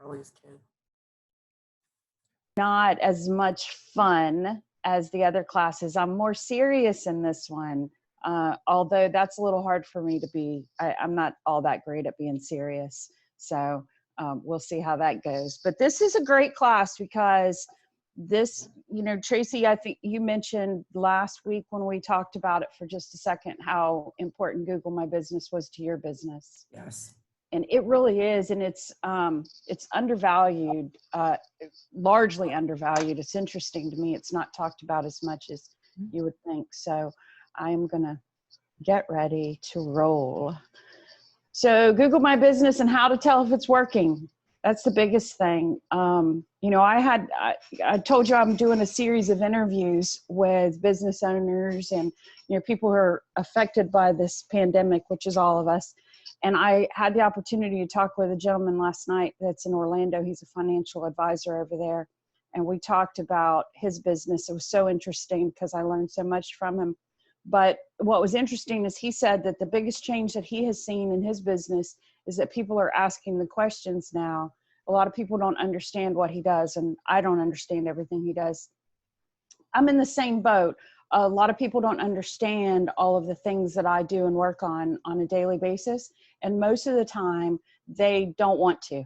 earliest kid. Not as much fun as the other classes. I'm more serious in this one, although that's a little hard for me to be. I'm not all that great at being serious. So we'll see how that goes. But this is a great class because this, you know, Tracy, I think you mentioned last week when we talked about it for just a second, how important Google My Business was to your business. Yes. And it really is, and it's undervalued, largely undervalued. It's interesting to me. It's not talked about as much as you would think. So I'm gonna get ready to roll. So Google My Business and how to tell if it's working. That's the biggest thing. You know, I told you I'm doing a series of interviews with business owners and, you know, people who are affected by this pandemic, which is all of us. And I had the opportunity to talk with a gentleman last night that's in Orlando. He's a financial advisor over there. And we talked about his business. It was so interesting because I learned so much from him. But what was interesting is he said that the biggest change that he has seen in his business is that people are asking the questions now. A lot of people don't understand what he does, and I don't understand everything he does. I'm in the same boat. A lot of people don't understand all of the things that I do and work on a daily basis. And most of the time they don't want to.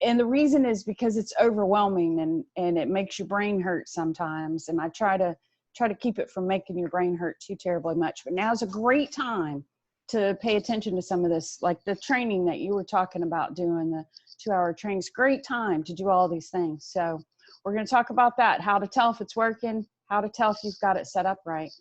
And the reason is because it's overwhelming and it makes your brain hurt sometimes. And I try to keep it from making your brain hurt too terribly much. But now's a great time to pay attention to some of this, like the training that you were talking about doing, the 2-hour training. It's a great time to do all these things. So we're going to talk about that, how to tell if it's working, how to tell if you've got it set up right.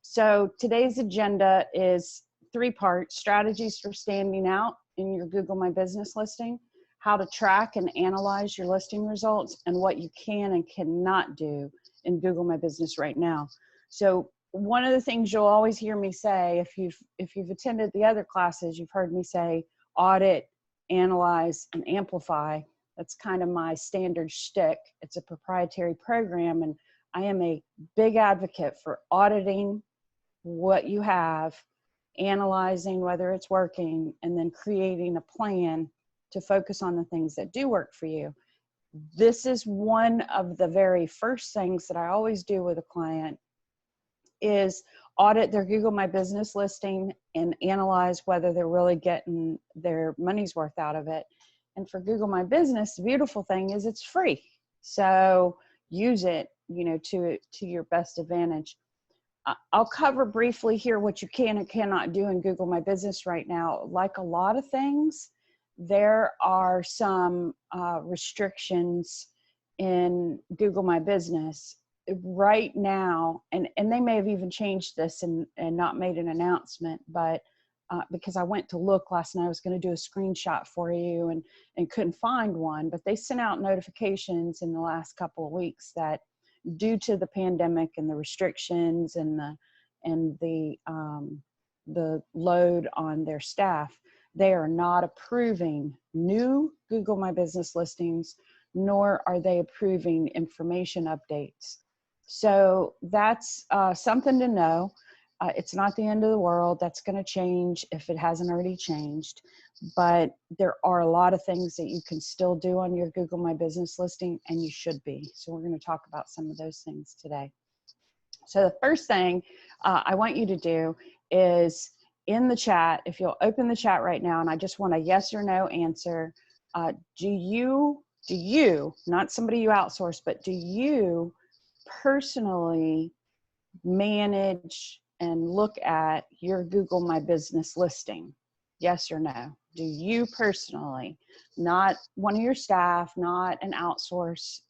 So today's agenda is 3 parts: strategies for standing out in your Google My Business listing, how to track and analyze your listing results, and what you can and cannot do in Google My Business right now. So one of the things you'll always hear me say, if you've attended the other classes, you've heard me say audit, analyze, and amplify. That's kind of my standard shtick. It's a proprietary program, and I am a big advocate for auditing what you have, analyzing whether it's working, and then creating a plan to focus on the things that do work for you. This is one of the very first things that I always do with a client is audit their Google My Business listing and analyze whether they're really getting their money's worth out of it. And for Google My Business, the beautiful thing is it's free. So use it, you know, to your best advantage. I'll cover briefly here what you can and cannot do in Google My Business right now. Like a lot of things, there are some restrictions in Google My Business right now, and they may have even changed this and not made an announcement, but because I went to look last night, I was going to do a screenshot for you and couldn't find one, but they sent out notifications in the last couple of weeks that due to the pandemic and the restrictions and the load on their staff, they are not approving new Google My Business listings, nor are they approving information updates. So that's something to know. It's not the end of the world. That's going to change if it hasn't already changed. But there are a lot of things that you can still do on your Google My Business listing, and you should be. So we're going to talk about some of those things today. So the first thing I want you to do is in the chat, if you'll open the chat right now, and I just want a yes or no answer. Do you, not somebody you outsource, but do you personally manage and look at your Google My Business listing? Yes or no? Do you personally, not one of your staff, not an outsource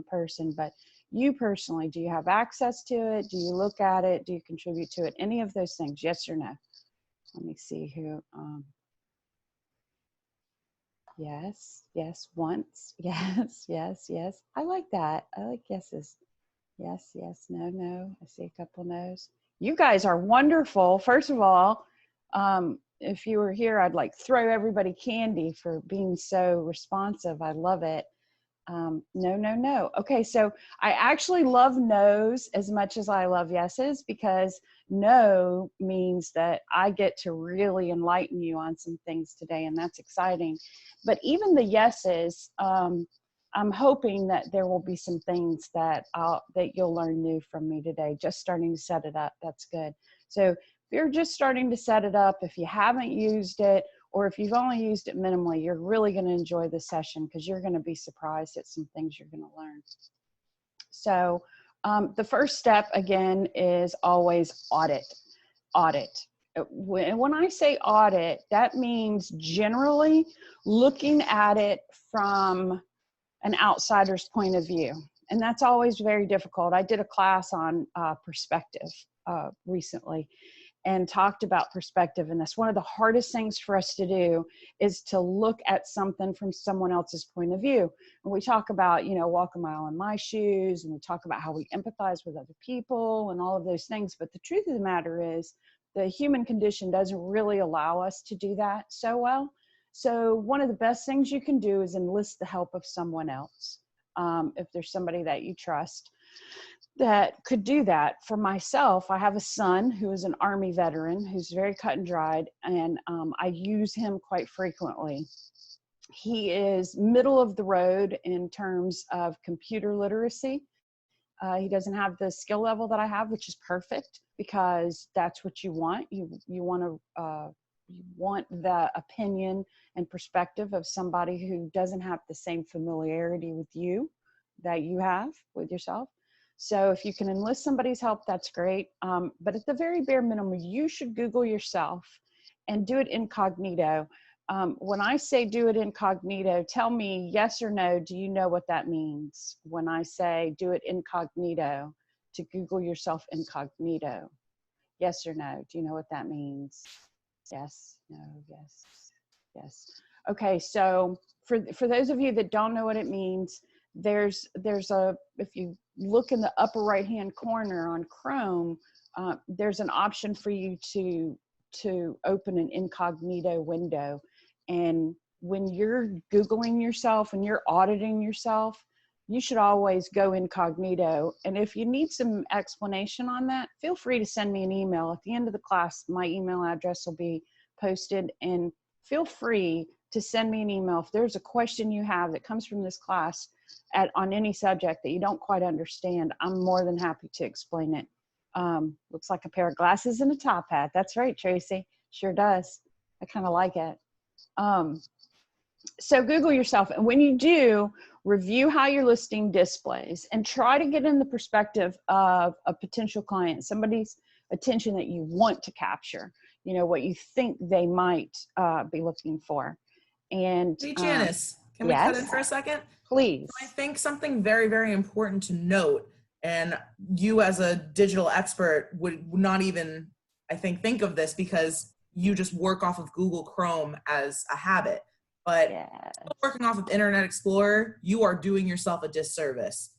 person, but you personally, do you have access to it? Do you look at it? Do you contribute to it? Any of those things, yes or no? Let me see who, yes, yes, once, yes, yes, yes. I like that. I like yeses. Yes, yes, no, no. I see a couple no's. You guys are wonderful. First of all, if you were here, I'd like throw everybody candy for being so responsive. I love it. No, no, no. Okay, so I actually love no's as much as I love yeses, because no means that I get to really enlighten you on some things today, and that's exciting. But even the yeses, I'm hoping that there will be some things that you'll learn new from me today. Just starting to set it up, that's good. So if you're just starting to set it up, if you haven't used it, or if you've only used it minimally, you're really going to enjoy this session, because you're going to be surprised at some things you're going to learn. So the first step, again, is always audit. Audit. When I say audit, that means generally looking at it from an outsider's point of view. And that's always very difficult. I did a class on perspective recently, and talked about perspective. And that's one of the hardest things for us to do, is to look at something from someone else's point of view. And we talk about, walk a mile in my shoes, and we talk about how we empathize with other people and all of those things. But the truth of the matter is, the human condition doesn't really allow us to do that so well. So one of the best things you can do is enlist the help of someone else. If there's somebody that you trust that could do that. For myself, I have a son who is an Army veteran, who's very cut and dried, and I use him quite frequently. He is middle of the road in terms of computer literacy. He doesn't have the skill level that I have, which is perfect, because that's what you want. You want the opinion and perspective of somebody who doesn't have the same familiarity with you that you have with yourself. So if you can enlist somebody's help, that's great. But at the very bare minimum, you should Google yourself and do it incognito. When I say do it incognito, tell me yes or no, do you know what that means? When I say do it incognito, to Google yourself incognito, yes or no, do you know what that means? Yes, no, yes, yes. Okay, so for those of you that don't know what it means, there's if you look in the upper right hand corner on Chrome, there's an option for you to open an incognito window. And when you're Googling yourself and you're auditing yourself, you should always go incognito. And if you need some explanation on that, feel free to send me an email. At the end of the class, my email address will be posted, and feel free to send me an email if there's a question you have that comes from this class on any subject that you don't quite understand. I'm more than happy to explain it. Looks like a pair of glasses and a top hat. That's right, Tracy. Sure does. I kind of like it. So Google yourself, and when you do, review how your listing displays and try to get in the perspective of a potential client, somebody's attention that you want to capture, what you think they might be looking for. And hey, Jannis, can we cut in for a second? Please. I think something very, very important to note, and you as a digital expert would not even, I think of this, because you just work off of Google Chrome as a habit. But working off of Internet Explorer, you are doing yourself a disservice.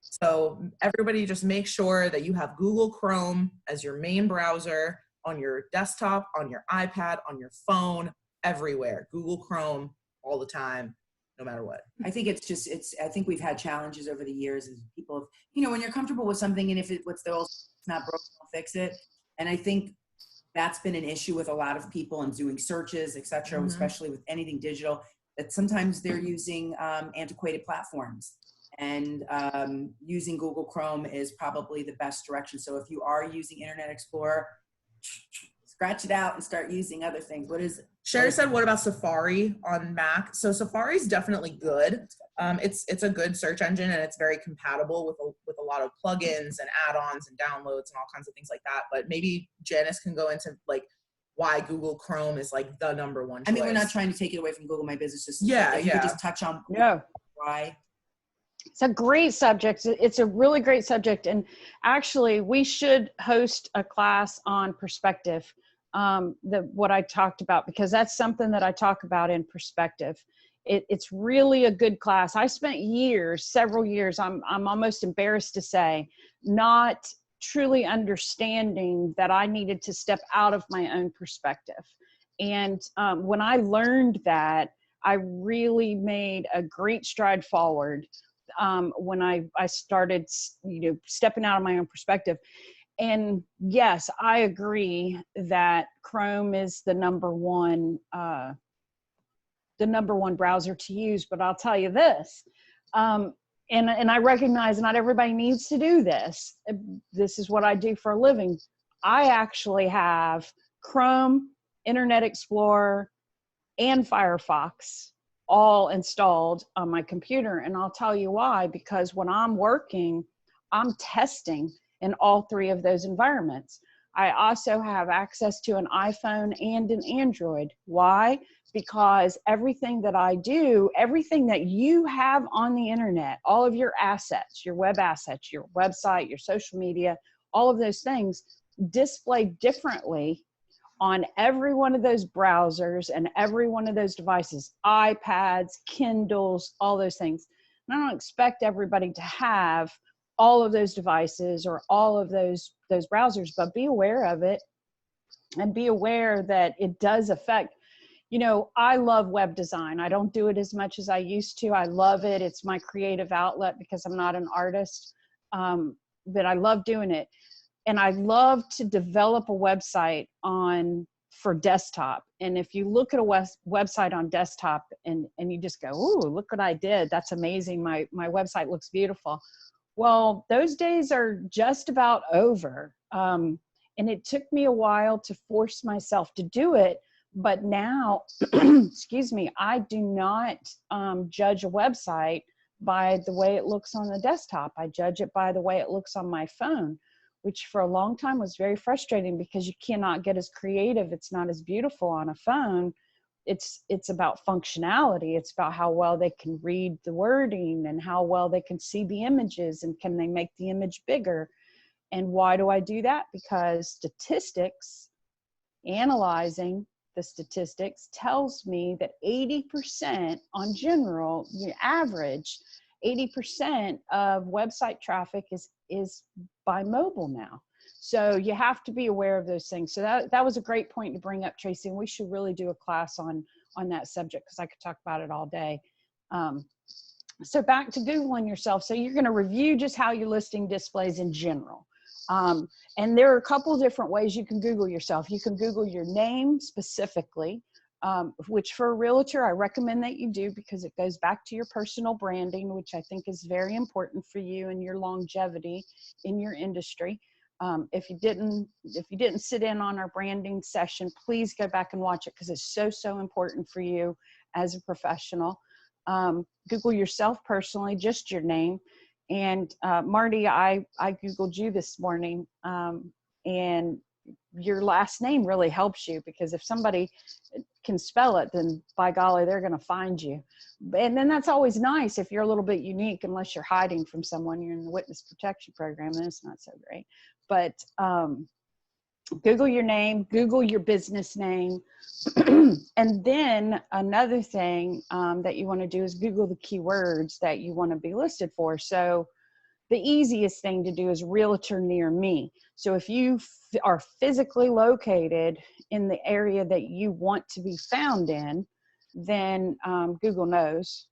So everybody just make sure that you have Google Chrome as your main browser on your desktop, on your iPad, on your phone, everywhere. Google Chrome all the time, no matter what. I think I think we've had challenges over the years as people, when you're comfortable with something, and if it's not broken, don't fix it. And I think that's been an issue with a lot of people and doing searches, et cetera, especially with anything digital, that sometimes they're using antiquated platforms, and using Google Chrome is probably the best direction. So if you are using Internet Explorer, scratch it out and start using other things. What is it? Sherry said, what about Safari on Mac? So Safari is definitely good. It's a good search engine, and it's very compatible with a lot of plugins and add-ons and downloads and all kinds of things like that. But maybe Jannis can go into why Google Chrome is the number one choice. I mean, we're not trying to take it away from Google My Business. Just you could just touch on why. It's a great subject. It's a really great subject. And actually, we should host a class on perspective, what I talked about, because that's something that I talk about in perspective. It's really a good class. I spent several years, I'm almost embarrassed to say, not truly understanding that I needed to step out of my own perspective. And when I learned that, I really made a great stride forward when I started, stepping out of my own perspective. And yes, I agree that Chrome is the number one browser to use. But I'll tell you this, and I recognize not everybody needs to do this. This is what I do for a living. I actually have Chrome, Internet Explorer, and Firefox all installed on my computer. And I'll tell you why, because when I'm working, I'm testing in all three of those environments. I also have access to an iPhone and an Android. Why? Because everything that I do, everything that you have on the internet, all of your assets, your web assets, your website, your social media, all of those things display differently on every one of those browsers and every one of those devices, iPads, Kindles, all those things. And I don't expect everybody to have all of those devices or all of those browsers, but be aware of it and be aware that it does affect. I love web design. I don't do it as much as I used to. I love it. It's my creative outlet because I'm not an artist, but I love doing it. And I love to develop a website for desktop. And if you look at a website on desktop and you just go, ooh, look what I did. That's amazing. My website looks beautiful. Well, those days are just about over. And it took me a while to force myself to do it. But now, excuse me, I do not judge a website by the way it looks on the desktop. I judge it by the way it looks on my phone, which for a long time was very frustrating because you cannot get as creative. It's not as beautiful on a phone. It's about functionality. It's about how well they can read the wording and how well they can see the images and can they make the image bigger. And why do I do that? Because statistics, analyzing the statistics tells me that 80% on general, the average, 80% of website traffic is by mobile now. So you have to be aware of those things. So that was a great point to bring up, Tracy, and we should really do a class on that subject because I could talk about it all day. So back to Googling yourself. So you're going to review just how your listing displays in general. And there are a couple different ways you can Google yourself. You can Google your name specifically, which for a realtor, I recommend that you do because it goes back to your personal branding, which I think is very important for you and your longevity in your industry. If you didn't sit in on our branding session, please go back and watch it because it's so important for you as a professional. Google yourself personally, just your name. And Marty, I Googled you this morning, and your last name really helps you because if somebody can spell it, then by golly, they're going to find you. And then that's always nice if you're a little bit unique, unless you're hiding from someone, you're in the witness protection program, then it's not so great. But Google your name, Google your business name. And then another thing that you want to do is Google the keywords that you want to be listed for. So the easiest thing to do is realtor near me. So if you are physically located in the area that you want to be found in, then Google knows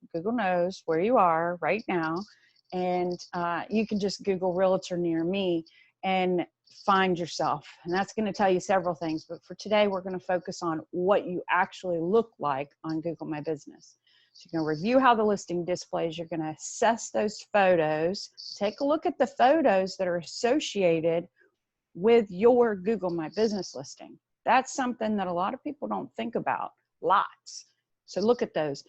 where you are right now. And you can just Google realtor near me and find yourself. And that's going to tell you several things. But for today, we're going to focus on what you actually look like on Google My Business. So you're going to review how the listing displays. You're going to assess those photos. Take a look at the photos that are associated with your Google My Business listing. That's something that a lot of people don't think about. Lots. So look at those.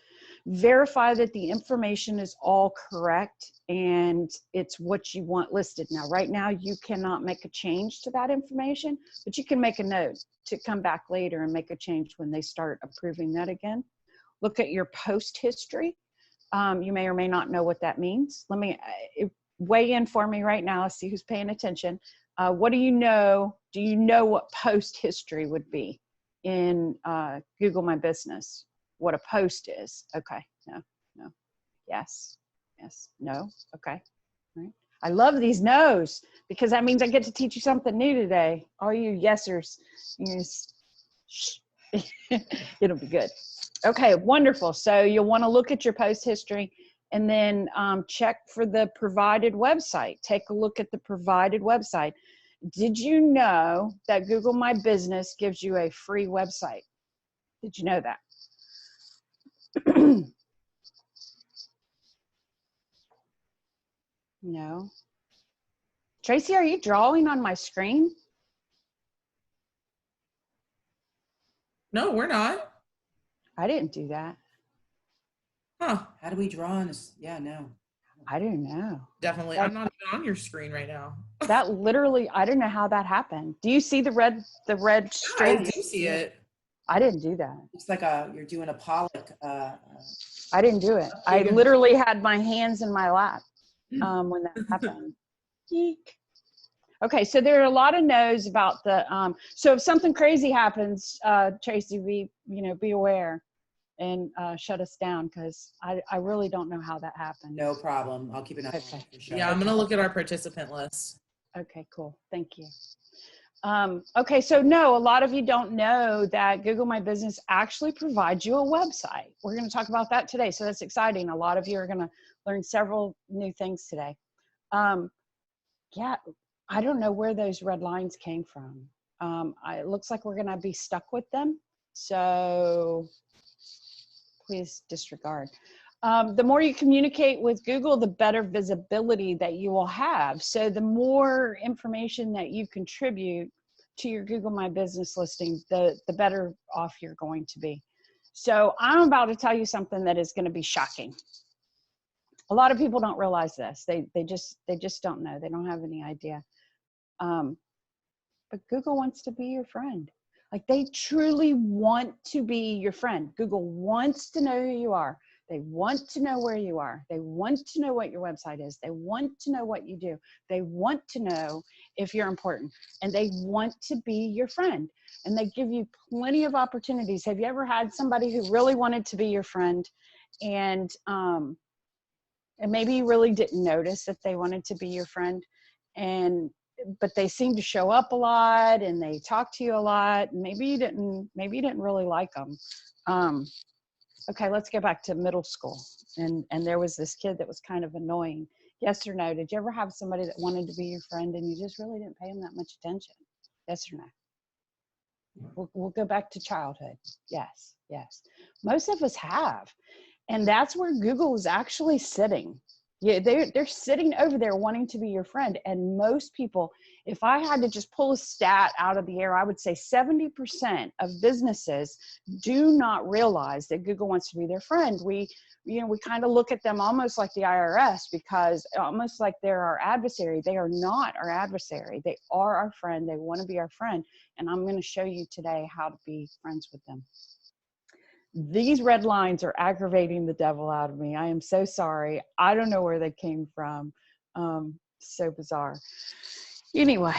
Verify that the information is all correct and it's what you want listed. Now, right now, you cannot make a change to that information, but you can make a note to come back later and make a change when they start approving that again. Look at your post history. You may or may not know what that means. Let me weigh in for me right now. See who's paying attention. What do you know? Do you know what post history would be in Google My Business? What a post is? Okay, no, yes, no, okay, all right. I love these no's because that means I get to teach you something new today. All you yesers, you just, it'll be good. Okay, wonderful. So you'll want to look at your post history and then check for the provided website. Take a look at the provided website. Did you know that Google My Business gives you a free website? Did you know that? No. Tracy, are you drawing on my screen? No, we're not. I didn't do that. Huh. How do we draw on this? Yeah, no. I don't know. Definitely. I'm not even on your screen right now. That literally, I don't know how that happened. Do you see the red I string? do see it. I didn't do that. It's like you're doing a Pollock. I didn't do it. I literally had my hands in my lap when that happened. Eek. Okay, so there are a lot of no's about the. So if something crazy happens, Tracy, be aware and shut us down, because I really don't know how that happened. No problem. I'll keep an eye on it for sure. Yeah, I'm going to look at our participant list. Okay, cool. Thank you. Okay, so no, a lot of you don't know that Google My Business actually provides you a website. We're going to talk about that today, so that's exciting. A lot of you are going to learn several new things today. Yeah, I don't know where those red lines came from. It looks like we're going to be stuck with them, so please disregard. The more you communicate with Google, the better visibility that you will have. So the more information that you contribute to your Google My Business listing, the better off you're going to be. So I'm about to tell you something that is going to be shocking. A lot of people don't realize this. They just don't know. They don't have any idea. But Google wants to be your friend. Like, they truly want to be your friend. Google wants to know who you are. They want to know where you are. They want to know what your website is. They want to know what you do. They want to know if you're important, and they want to be your friend. And they give you plenty of opportunities. Have you ever had somebody who really wanted to be your friend, and maybe you really didn't notice that they wanted to be your friend, but they seem to show up a lot and they talk to you a lot. Maybe you didn't really like them. Okay, let's go back to middle school. And there was this kid that was kind of annoying. Yes or no? Did you ever have somebody that wanted to be your friend and you just really didn't pay them that much attention? Yes or no? We'll go back to childhood. Yes. Most of us have. And that's where Google is actually sitting. Yeah, they're sitting over there wanting to be your friend. And most people, if I had to just pull a stat out of the air, I would say 70% of businesses do not realize that Google wants to be their friend. We kind of look at them almost like the IRS, because almost like they're our adversary. They are not our adversary. They are our friend. They want to be our friend. And I'm going to show you today how to be friends with them. These red lines are aggravating the devil out of me. I am so sorry. I don't know where they came from. So bizarre. Anyway,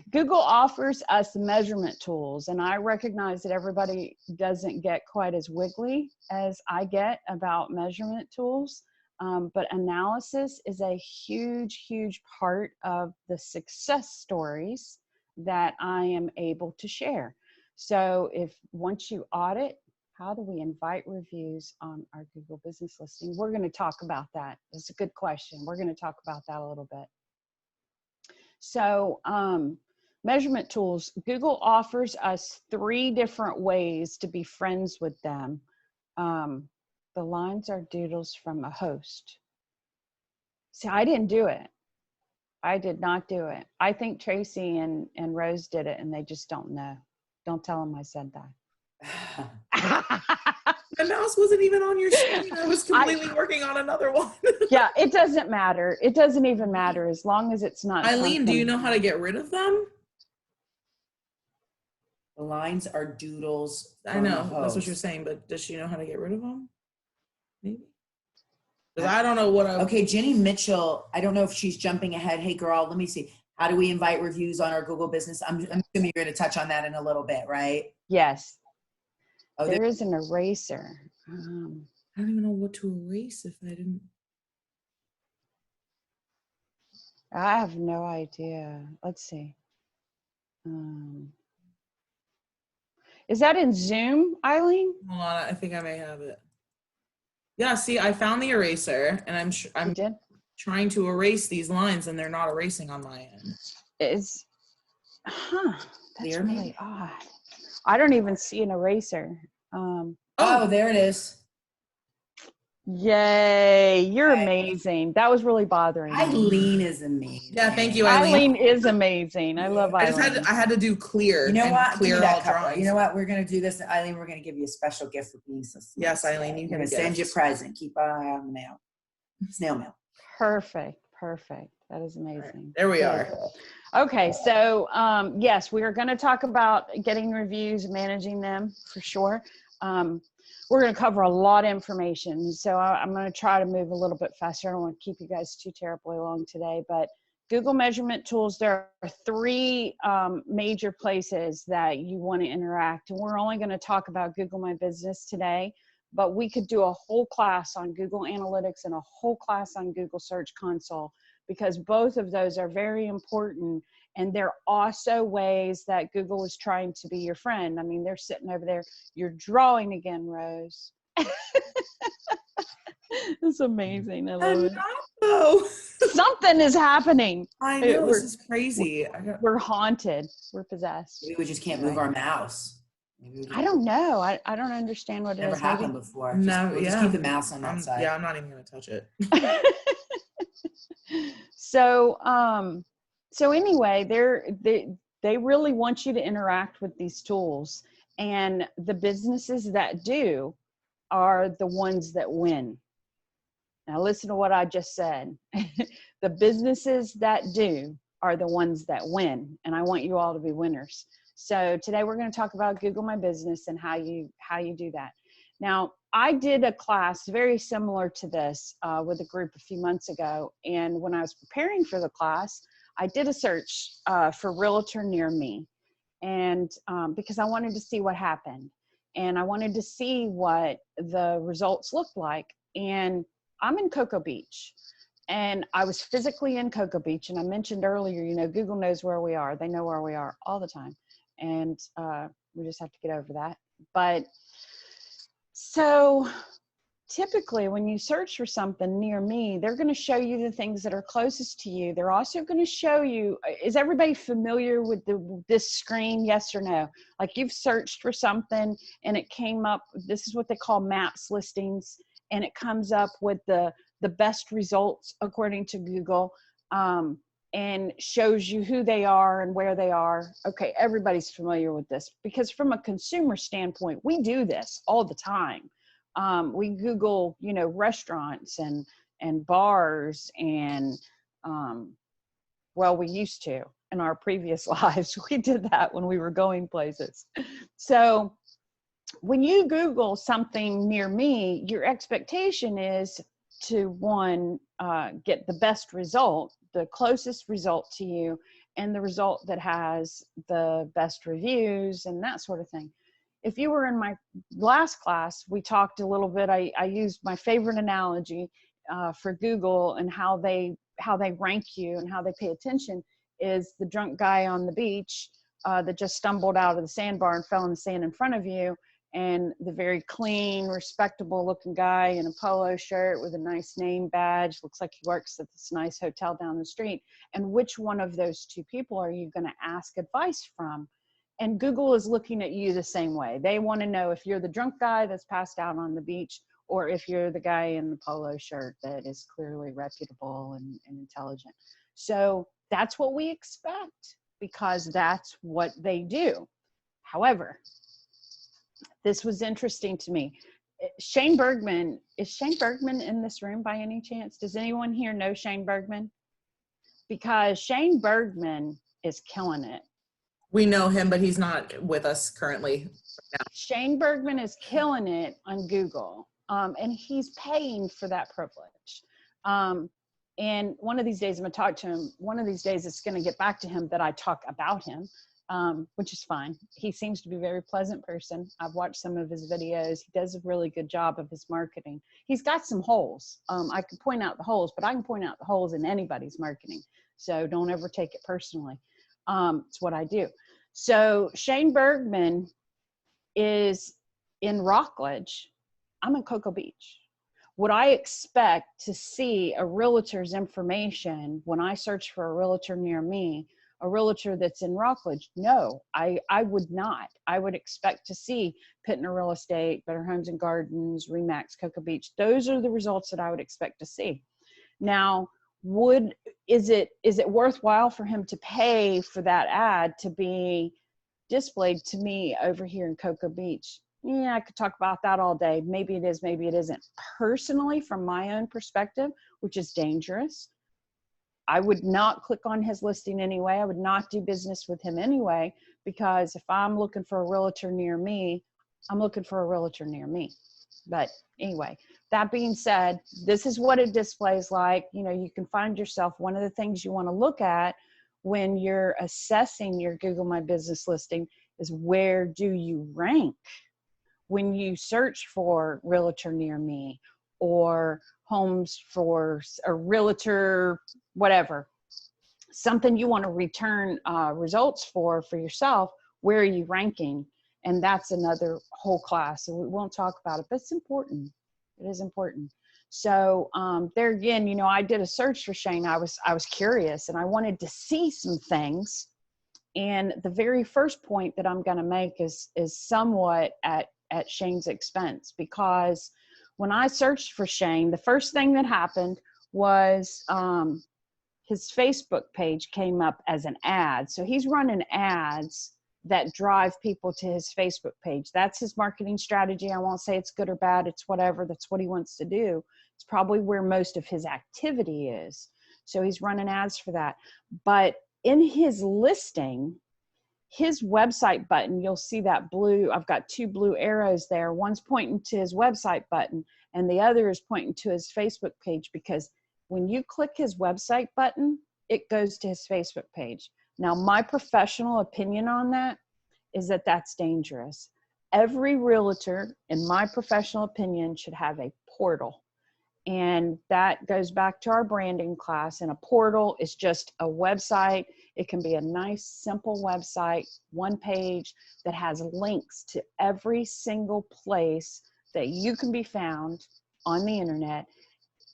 Google offers us measurement tools, and I recognize that everybody doesn't get quite as wiggly as I get about measurement tools, but analysis is a huge, huge part of the success stories that I am able to share. So once you audit, how do we invite reviews on our Google business listing? We're going to talk about that. It's a good question. We're going to talk about that a little bit. So measurement tools, Google offers us 3 different ways to be friends with them. The lines are doodles from a host. See, I didn't do it. I did not do it. I think Tracy and Rose did it, and they just don't know. Don't tell them I said that. My mouse wasn't even on your screen. I was completely working on another one. Yeah, it doesn't matter. It doesn't even matter as long as it's not. Eileen, do you know how to get rid of them? The lines are doodles. I know, that's what you're saying, but does she know how to get rid of them? Maybe. Because I don't know what I... Okay, Jenny Mitchell, I don't know if she's jumping ahead. Hey, girl, let me see. How do we invite reviews on our Google business? I'm assuming you're going to touch on that in a little bit, right? Yes. Oh, there is an eraser. I don't even know what to erase if I didn't... I have no idea. Let's see. Is that in Zoom, Eileen? Hold on, I think I may have it. Yeah, see, I found the eraser, and You I'm did? trying to erase these lines, and they're not erasing on my end. That's Clear, really maybe? odd. I don't even see an eraser. Oh, there it is. Yay, you're Okay. amazing. That was really bothering me. Eileen is amazing. Yeah, thank you, Eileen. Eileen is amazing. I love I just Eileen. had to do clear. You know and what? Give me Clear that all cup. drawings. You know what? We're gonna do this, Eileen. We're gonna give you a special gift for being so sweet. Yes, Eileen, you We're can gonna send you a gift. present. Keep an eye on the mail. Snail mail. Perfect. That is amazing. There we Good. are. Okay, so yes, we are going to talk about getting reviews, managing them for sure. We're going to cover a lot of information, so I'm going to try to move a little bit faster. I don't want to keep you guys too terribly long today, but Google measurement tools, there are 3 major places that you want to interact, and we're only going to talk about Google My Business today, but we could do a whole class on Google Analytics and a whole class on Google Search Console, because both of those are very important, and they're also ways that Google is trying to be your friend. I mean, they're sitting over there. You're drawing again, Rose. It's amazing. I love it. Oh, Something is happening. I know, We're- this is crazy. We're haunted. We're possessed. Maybe we just can't move our mouse. Maybe we just, I don't know. I don't understand what it never is. happened before. No, We'll just yeah. keep the mouse on that side. Yeah, I'm not even gonna touch it. So anyway, they really want you to interact with these tools, and the businesses that do are the ones that win. Now listen to what I just said. The businesses that do are the ones that win, and I want you all to be winners. So today we're going to talk about Google My Business and how you do that. Now, I did a class very similar to this with a group a few months ago, and when I was preparing for the class, I did a search for realtor near me, and because I wanted to see what happened, and I wanted to see what the results looked like. And I'm in Cocoa Beach, and I was physically in Cocoa Beach, and I mentioned earlier, you know, Google knows where we are. They know where we are all the time, and we just have to get over that. But so typically when you search for something near me, they're going to show you the things that are closest to you. They're also going to show you, is everybody familiar with this screen? Yes or no? Like you've searched for something and it came up, this is what they call maps listings, and it comes up with the best results according to Google, and shows you who they are and where they are. Okay, everybody's familiar with this, because from a consumer standpoint, we do this all the time. We Google, you know, restaurants and bars and, well, we used to in our previous lives. We did that when we were going places. So when you Google something near me, your expectation is to, one, get the best result, the closest result to you, and the result that has the best reviews and that sort of thing. If you were in my last class, we talked a little bit, I used my favorite analogy for Google and how they rank you and how they pay attention is the drunk guy on the beach that just stumbled out of the sandbar and fell in the sand in front of you, and the very clean, respectable looking guy in a polo shirt with a nice name badge, looks like he works at this nice hotel down the street. And which one of those two people are you going to ask advice from? And Google is looking at you the same way. They want to know if you're the drunk guy that's passed out on the beach, or if you're the guy in the polo shirt that is clearly reputable and intelligent. So that's what we expect, because that's what they do. However, this was interesting to me. Shane Bergman, is Shane Bergman in this room by any chance? Does anyone here know Shane Bergman? Because Shane Bergman is killing it. We know him, but he's not with us currently. Shane Bergman is killing it on Google, and he's paying for that privilege. And one of these days I'm gonna talk to him. One of these days it's gonna get back to him that I talk about him, which is fine. He seems to be a very pleasant person. I've watched some of his videos. He does a really good job of his marketing. He's got some holes. I could point out the holes, but I can point out the holes in anybody's marketing. So don't ever take it personally. It's what I do. So Shane Bergman is in Rockledge, I'm in Cocoa Beach. Would I expect to see a realtor's information when I search for a realtor near me, a realtor that's in Rockledge? No, I would not. I would expect to see Pittner Real Estate, Better Homes and Gardens, Remax, Cocoa Beach. Those are the results that I would expect to see. Now, is it worthwhile for him to pay for that ad to be displayed to me over here in Cocoa Beach? Yeah, I could talk about that all day. Maybe it is, maybe it isn't. Personally, from my own perspective, which is dangerous, I would not click on his listing anyway. I would not do business with him anyway, because if I'm looking for a realtor near me, I'm looking for a realtor near me. But anyway, that being said, this is what it displays like. You know, you can find yourself, one of the things you want to look at when you're assessing your Google My Business listing is, where do you rank? When you search for realtor near me or homes for a realtor, whatever, something you want to return results for yourself, where are you ranking? And that's another whole class. So we won't talk about it, but it's important. It is important. So there again, you know, I did a search for Shane. I was curious and I wanted to see some things. And the very first point that I'm going to make is somewhat at Shane's expense, because when I searched for Shane, the first thing that happened was his Facebook page came up as an ad. So he's running ads that drive people to his Facebook page. That's his marketing strategy. I won't say it's good or bad. It's whatever. That's what he wants to do. It's probably where most of his activity is. So he's running ads for that. But in his listing, his website button, you'll see that blue, I've got two blue arrows there. One's pointing to his website button and the other is pointing to his Facebook page, because when you click his website button, it goes to his Facebook page. Now, my professional opinion on that is that that's dangerous. Every realtor, in my professional opinion, should have a portal. And that goes back to our branding class. And a portal is just a website. It can be a nice, simple website, one page that has links to every single place that you can be found on the internet,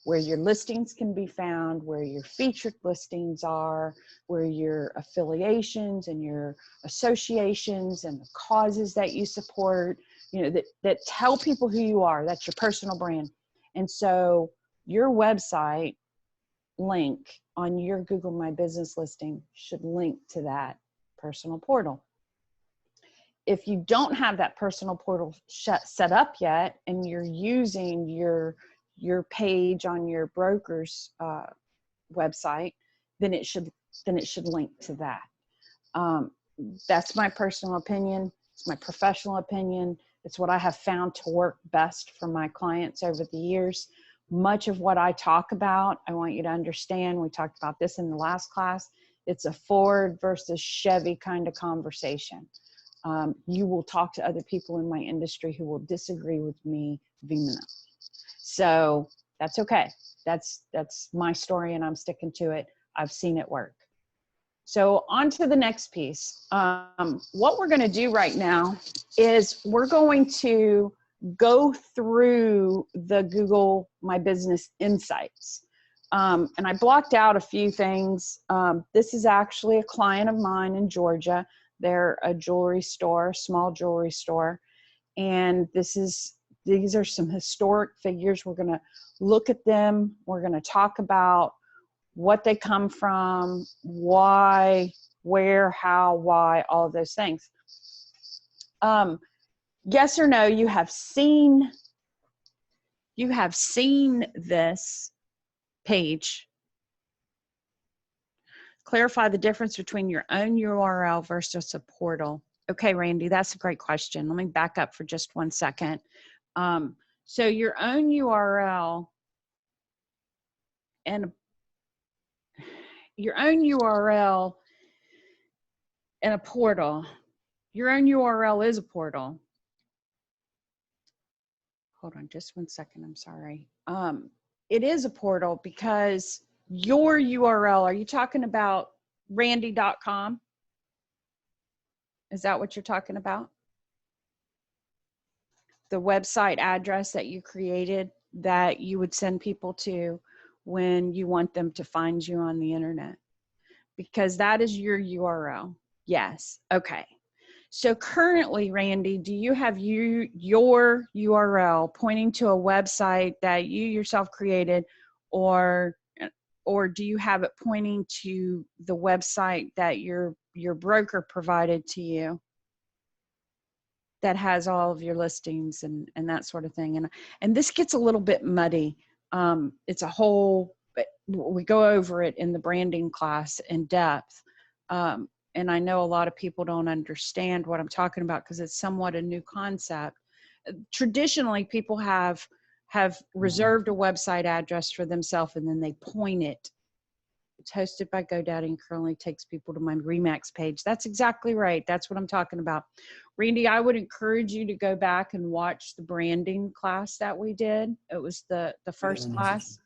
where your listings can be found, where your featured listings are, where your affiliations and your associations and the causes that you support, you know, that tell people who you are. That's your personal brand. And so your website link on your Google My Business listing should link to that personal portal. If you don't have that personal portal set up yet, and you're using your page on your broker's website, then it should link to that. That's my personal opinion. It's my professional opinion. It's what I have found to work best for my clients over the years. Much of what I talk about, I want you to understand, we talked about this in the last class, it's a Ford versus Chevy kind of conversation. You will talk to other people in my industry who will disagree with me vehemently. So that's okay. That's my story and I'm sticking to it. I've seen it work. So on to the next piece. What we're going to do right now is we're going to go through the Google My Business Insights. And I blocked out a few things. This is actually a client of mine in Georgia. They're a jewelry store, small jewelry store. And these are some historic figures. We're going to look at them. We're going to talk about what they come from, why, where, how, why, all of those things. Yes or no, you have seen this page. Clarify the difference between your own URL versus a portal. Okay, Randy, that's a great question. Let me back up for just 1 second. So your own URL and a portal. Your own URL is a portal. Hold on just 1 second. I'm sorry. It is a portal because your URL, are you talking about randy.com? Is that what you're talking about? the website address that you created that you would send people to when you want them to find you on the internet? Because that is your URL. Yes. Okay. So currently, Randy, do you have your URL pointing to a website that you yourself created, or do you have it pointing to the website that your broker provided to you that has all of your listings and that sort of thing? And this gets a little bit muddy. It's a whole, we go over it in the branding class in depth. And I know a lot of people don't understand what I'm talking about because it's somewhat a new concept. Traditionally, people have reserved a website address for themselves, and then they point it. It's hosted by GoDaddy and currently takes people to my Remax page. That's exactly right. That's what I'm talking about. Randy, I would encourage you to go back and watch the branding class that we did. It was the first class,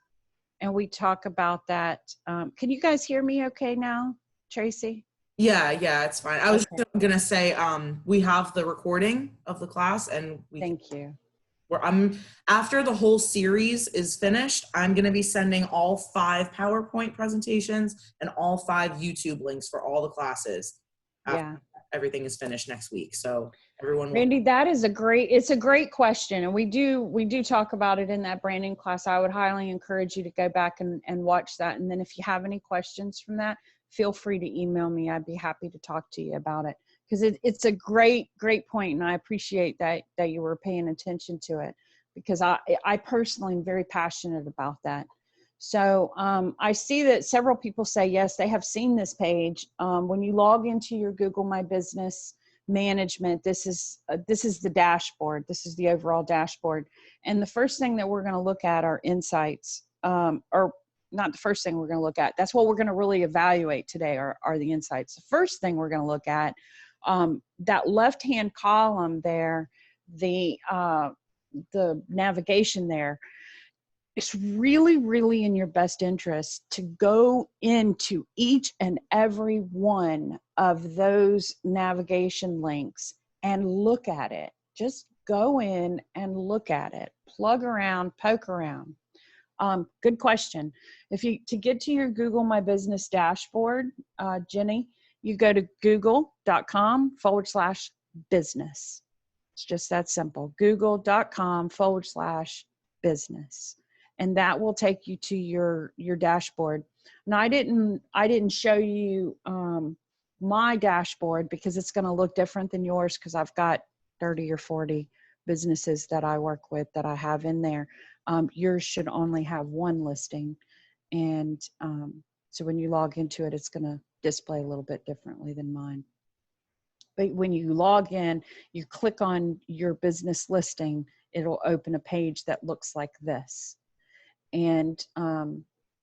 and we talk about that. Can you guys hear me okay now, Tracy? Yeah, it's fine. I was just gonna say, we have the recording of the class, and Thank you. After the whole series is finished, I'm gonna be sending all 5 PowerPoint presentations and all 5 YouTube links for all the classes. Yeah. Everything is finished next week, so everyone will. Randy, it's a great question, and we do talk about it in that branding class. I would highly encourage you to go back and watch that, and then if you have any questions from that, feel free to email me. I'd be happy to talk to you about it, because it's a great point, and I appreciate that you were paying attention to it, because I personally am very passionate about that. So I see that several people say yes, they have seen this page. When you log into your Google My Business management, this is the dashboard. This is the overall dashboard, and the first thing that we're going to look at are insights, or not the first thing we're going to look at. That's what we're going to really evaluate today are the insights. The first thing we're going to look at, that left-hand column there, the navigation there. It's really, really in your best interest to go into each and every one of those navigation links and look at it. Just go in and look at it. Plug around, poke around. Good question. To get to your Google My Business dashboard, Jenny, you go to google.com/business. It's just that simple. google.com/business. And that will take you to your dashboard. Now, I didn't show you my dashboard because it's going to look different than yours, because I've got 30 or 40 businesses that I work with that I have in there. Yours should only have one listing. And so when you log into it, it's going to display a little bit differently than mine. But when you log in, you click on your business listing, it'll open a page that looks like this. And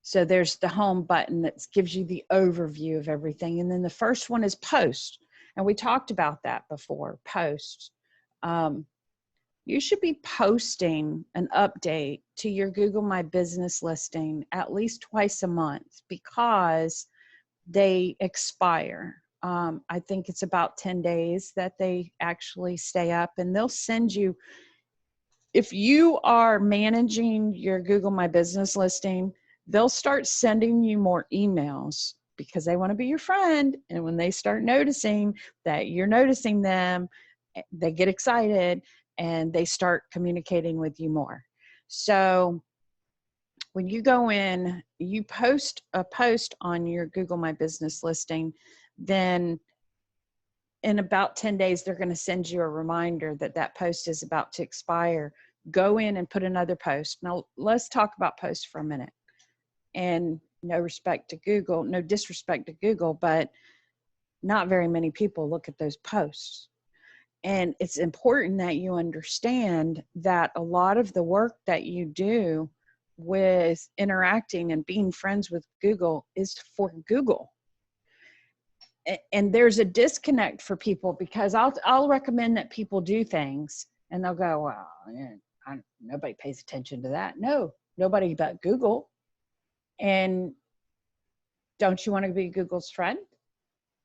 so there's the home button that gives you the overview of everything. And then the first one is post. And we talked about that before, post. You should be posting an update to your Google My Business listing at least twice a month, because they expire. I think it's about 10 days that they actually stay up, and they'll send you, if you are managing your Google My Business listing, they'll start sending you more emails because they want to be your friend. And when they start noticing that you're noticing them, they get excited and they start communicating with you more. So when you go in, you post a post on your Google My Business listing, then in about 10 days, they're going to send you a reminder that that post is about to expire. Go in and put another post. Now, let's talk about posts for a minute. And no disrespect to Google, but not very many people look at those posts. And it's important that you understand that a lot of the work that you do with interacting and being friends with Google is for Google. And there's a disconnect for people, because I'll recommend that people do things and they'll go, well, nobody pays attention to that. No, nobody but Google. And don't you want to be Google's friend?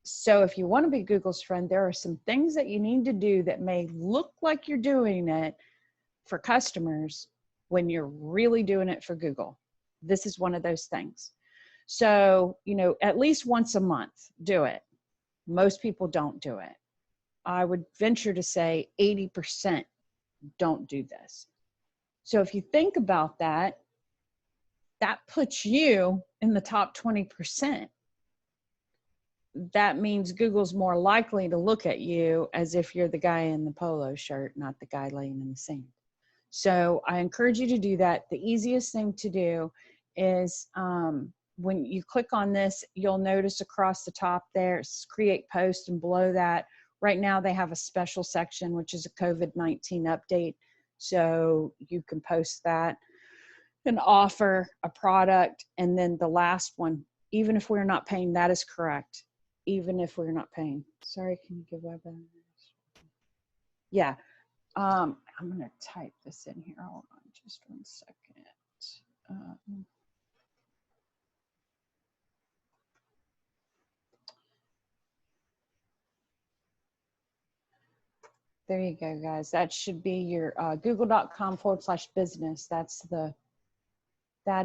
So if you want to be Google's friend, there are some things that you need to do that may look like you're doing it, for customers when you're really doing it for Google. This is one of those things. So, at least once a month, do it. Most people don't do it. I would venture to say 80% don't do this. So if you think about that, that puts you in the top 20%. That means Google's more likely to look at you as if you're the guy in the polo shirt, not the guy laying in the sand. So I encourage you to do that. The easiest thing to do is when you click on this, you'll notice across the top there, create post, and below that, right now they have a special section, which is a COVID-19 update. So you can post that, an offer, a product, and then the last one, even if we're not paying, that is correct. Even if we're not paying. Sorry, can you give web? Yeah. I'm going to type this in here. Hold on just 1 second. There you go, guys. That should be your google.com/business. That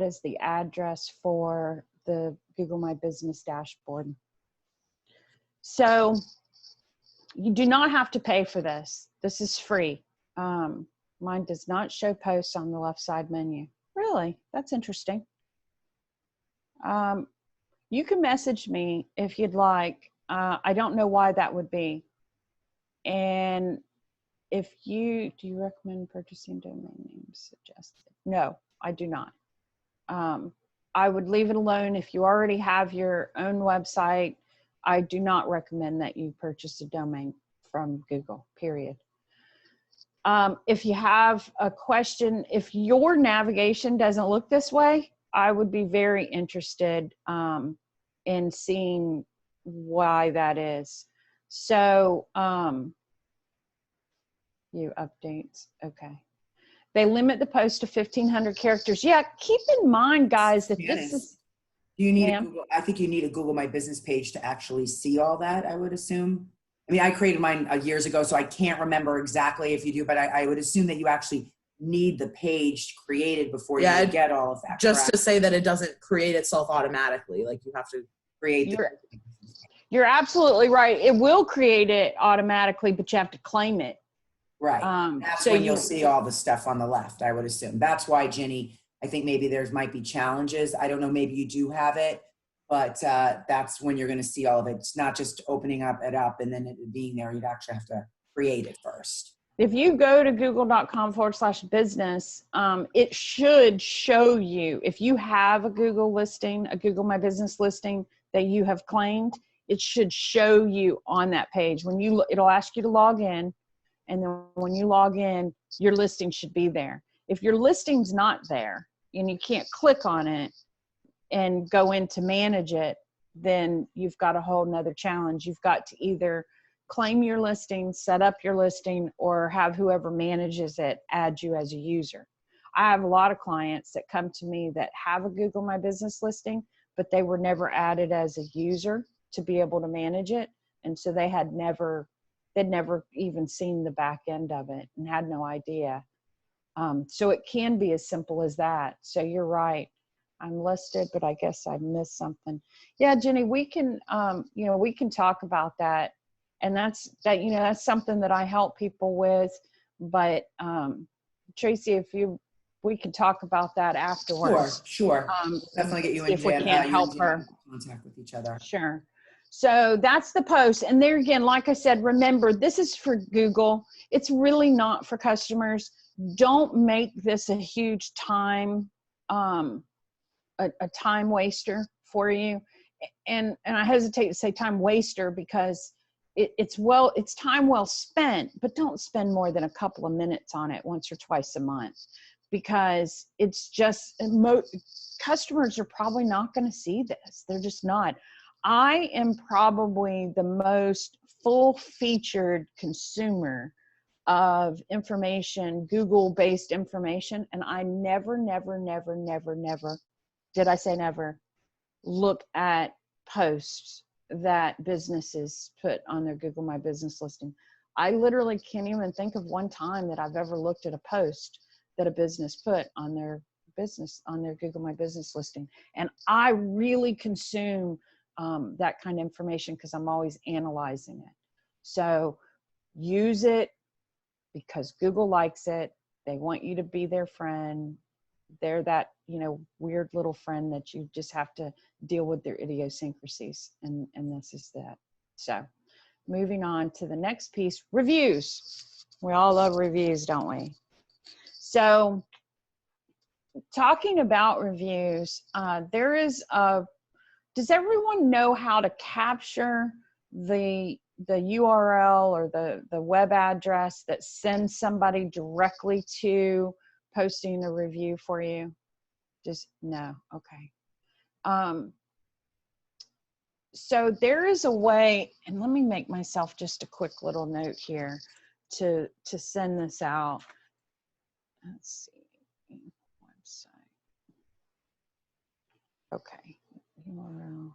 is the address for the Google My Business dashboard. So you do not have to pay for this. This is free. Mine does not show posts on the left side menu. Really? That's interesting. You can message me if you'd like. I don't know why that would be. And do you recommend purchasing domain names suggested? No, I do not. I would leave it alone. If you already have your own website, I do not recommend that you purchase a domain from Google, period. If you have a question, if your navigation doesn't look this way, I would be very interested in seeing why that is. So, you updates, okay. They limit the post to 1,500 characters. Yeah, keep in mind, guys, that this is. Do you need I think you need a Google My Business page to actually see all that, I would assume. I mean, I created mine years ago, so I can't remember exactly if you do, but I would assume that you actually need the page created before you get all of that. Just correct? To say that it doesn't create itself automatically. Like you have to create You're absolutely right. It will create it automatically, but you have to claim it. Right. That's so when you'll see all the stuff on the left, I would assume. That's why, Ginny, I think maybe might be challenges. I don't know, maybe you do have it, but that's when you're going to see all of it. It's not just opening it up and then it being there. You'd actually have to create it first. If you go to google.com/business, it should show you, if you have a Google listing, a Google My Business listing that you have claimed, it should show you on that page. It'll ask you to log in. And then when you log in, your listing should be there. If your listing's not there and you can't click on it and go in to manage it, then you've got a whole nother challenge. You've got to either claim your listing, set up your listing, or have whoever manages it add you as a user. I have a lot of clients that come to me that have a Google My Business listing, but they were never added as a user to be able to manage it. And so they'd never even seen the back end of it and had no idea. So it can be as simple as that. So you're right. I'm listed, but I guess I missed something. Yeah, Jenny, we can talk about that. And that's something that I help people with. But Tracy, we can talk about that afterwards. Sure. Definitely get you in. If we can't help her. Contact with each other. Sure. So that's the post. And there again, like I said, remember, this is for Google. It's really not for customers. Don't make this a huge time, a time waster for you. And I hesitate to say time waster because it's time well spent, but don't spend more than a couple of minutes on it once or twice a month, because it's just, customers are probably not going to see this. They're just not. I am probably the most full-featured consumer of information, Google-based information, and I never, did I say never, look at posts that businesses put on their Google My Business listing. I literally can't even think of one time that I've ever looked at a post that a business put on their Google My Business listing. And I really consume that kind of information because I'm always analyzing it. So use it because Google likes it. They want you to be their friend. They're that, weird little friend that you just have to deal with their idiosyncrasies. And this is that. So moving on to the next piece, reviews. We all love reviews, don't we? So talking about reviews, does everyone know how to capture the URL or the web address that sends somebody directly to posting a review for you? Just no. Okay. So there is a way, and let me make myself just a quick little note here to send this out. Let's see, website. Okay, URL.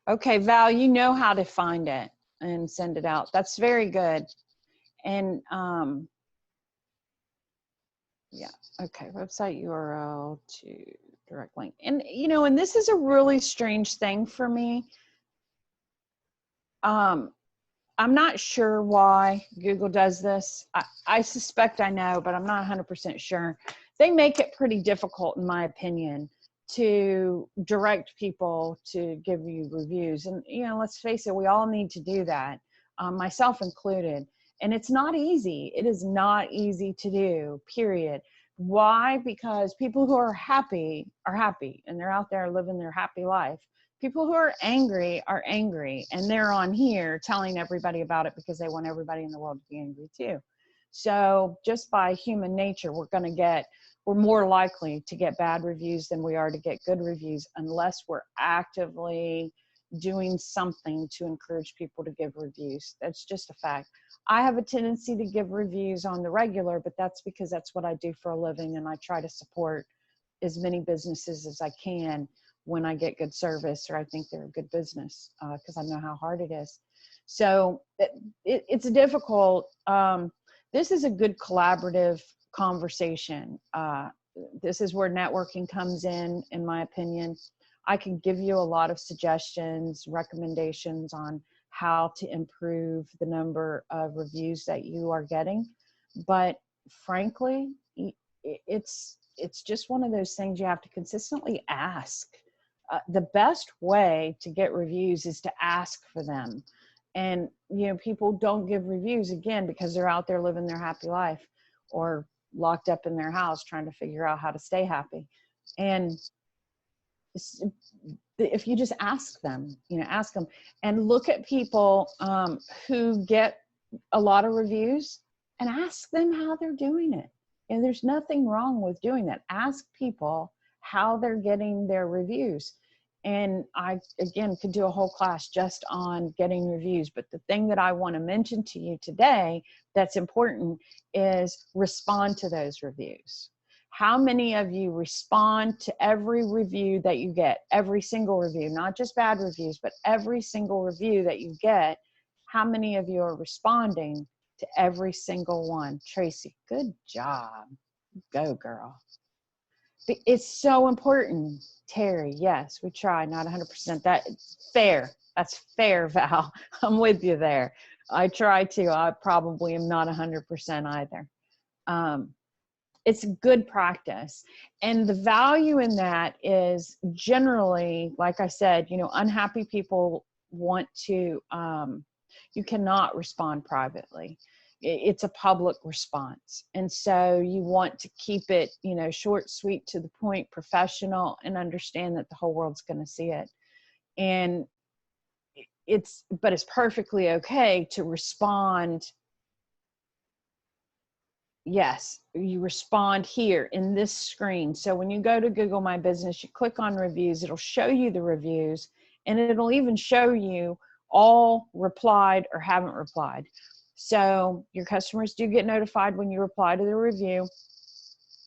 Okay, Val, you know how to find it and send it out. That's very good. And yeah, okay, website URL to direct link. And and this is a really strange thing for me. I'm not sure why Google does this. I suspect I know, but I'm not 100% sure. They make it pretty difficult, in my opinion, to direct people to give you reviews. And, let's face it, we all need to do that, myself included. And it's not easy. It is not easy to do, period. Why? Because people who are happy, and they're out there living their happy life. People who are angry, and they're on here telling everybody about it because they want everybody in the world to be angry too. So just by human nature, we're more likely to get bad reviews than we are to get good reviews unless we're actively doing something to encourage people to give reviews. That's just a fact. I have a tendency to give reviews on the regular, but that's because that's what I do for a living, and I try to support as many businesses as I can when I get good service or I think they're a good business, because I know how hard it is. So it's difficult. This is a good collaborative conversation. This is where networking comes in my opinion. I can give you a lot of suggestions, recommendations on how to improve the number of reviews that you are getting. But frankly, it's just one of those things you have to consistently ask. The best way to get reviews is to ask for them. And, people don't give reviews, again, because they're out there living their happy life or locked up in their house trying to figure out how to stay happy. And if you just ask them, and look at people who get a lot of reviews and ask them how they're doing it. And there's nothing wrong with doing that. Ask people how they're getting their reviews. And I, again, could do a whole class just on getting reviews. But the thing that I want to mention to you today that's important is respond to those reviews. How many of you respond to every review that you get, every single review, not just bad reviews, but every single review that you get? How many of you are responding to every single one? Tracy, good job. Go, girl. It's so important. Terry, yes, we try, not 100%. That's fair. That's fair, Val. I'm with you there. I try to. I probably am not 100% either. It's good practice. And the value in that is generally, like I said, unhappy people want to, you cannot respond privately. It's a public response. And so you want to keep it, short, sweet, to the point, professional, and understand that the whole world's going to see it. And but it's perfectly okay to respond. Yes, you respond here in this screen. So when you go to Google My Business, you click on reviews, it'll show you the reviews, and it'll even show you all replied or haven't replied. So your customers do get notified when you reply to the review.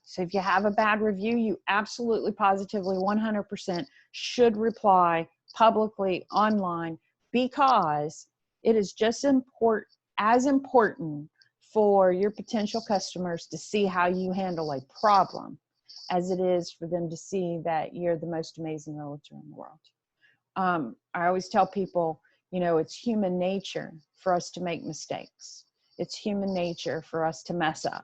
So if you have a bad review, you absolutely, positively, 100% should reply publicly online, because it is just as important for your potential customers to see how you handle a problem as it is for them to see that you're the most amazing realtor in the world. I always tell people, you know, it's human nature for us to make mistakes. It's human nature for us to mess up.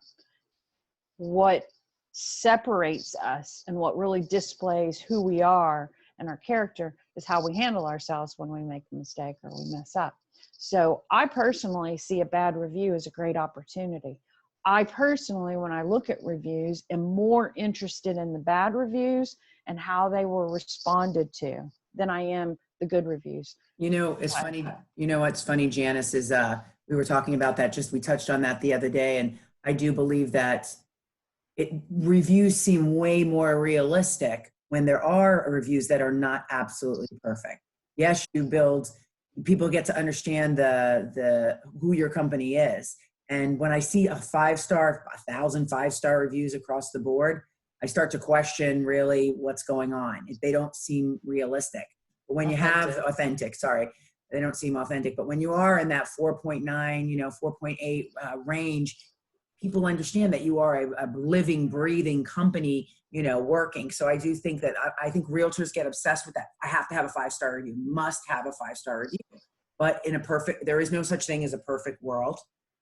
What separates us and what really displays who we are and our character is how we handle ourselves when we make a mistake or we mess up. So I personally see a bad review as a great opportunity. I personally, when I look at reviews, am more interested in the bad reviews and how they were responded to than I am the good reviews. You know, it's funny. You know, what's funny, Janice, is we were talking about that. We touched on that the other day. And I do believe that reviews seem way more realistic when there are reviews that are not absolutely perfect. Yes, people get to understand who your company is. And when I see 1,000 5-star reviews across the board, I start to question really what's going on. They don't seem realistic. But when you have authentic, they don't seem authentic. But when you are in that 4.9, 4.8 range, people understand that you are a living, breathing company, working. So I do think that I think realtors get obsessed with that. I have to have a 5-star review, must have a 5-star review. But there is no such thing as a perfect world,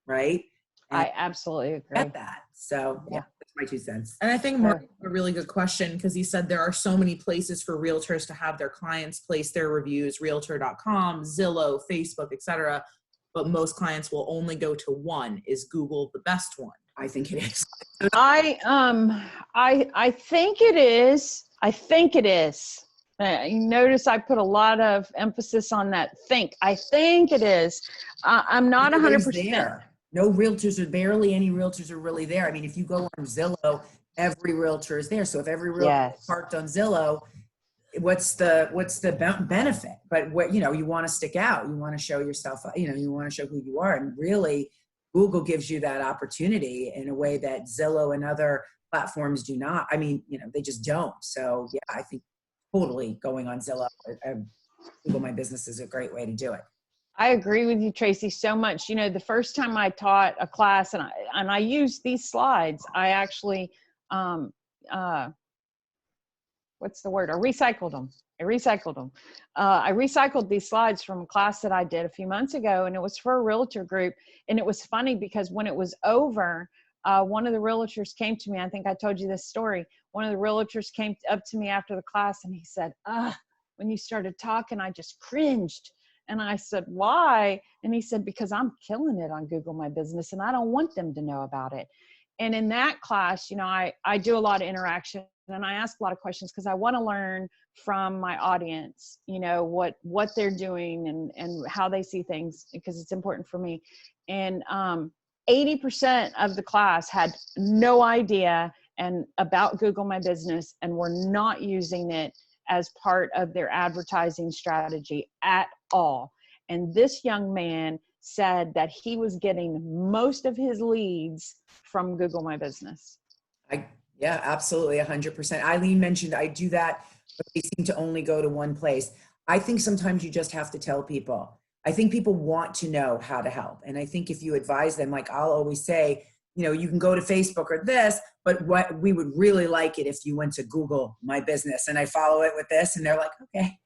right? And I absolutely agree. Get that. So yeah, that's my 2 cents. And I think Mark had a really good question because he said there are so many places for realtors to have their clients place their reviews, realtor.com, Zillow, Facebook, etc. But most clients will only go to one. Is Google the best one? I think it is. I think it is. I think it is. You notice I put a lot of emphasis on that think. I think it is. I'm not 100%. No realtors, barely any realtors are really there. I mean, if you go on Zillow, every realtor is there. So if every realtor is parked on Zillow, what's the benefit? But you want to stick out. You want to show yourself, you want to show who you are. And really, Google gives you that opportunity in a way that Zillow and other platforms do not. I mean, they just don't. So yeah, I think totally going on Zillow, Google My Business is a great way to do it. I agree with you, Tracy, so much. The first time I taught a class and I used these slides, I actually, what's the word? I recycled them. I recycled these slides from a class that I did a few months ago, and it was for a realtor group. And it was funny because when it was over, one of the realtors came to me. I think I told you this story. One of the realtors came up to me after the class and he said, when you started talking, I just cringed. And I said, why? And he said, because I'm killing it on Google My Business and I don't want them to know about it. And in that class, I do a lot of interaction and I ask a lot of questions because I want to learn from my audience, what they're doing and how they see things, because it's important for me. And 80% of the class had no idea about Google My Business and were not using it as part of their advertising strategy at all. And this young man said that he was getting most of his leads from Google My Business. Yeah, absolutely. 100%. Eileen mentioned I do that, but they seem to only go to one place. I think sometimes you just have to tell people. I think people want to know how to help. And I think if you advise them, like I'll always say, you can go to Facebook or this, but what we would really like it if you went to Google My Business and I follow it with this and they're like, okay,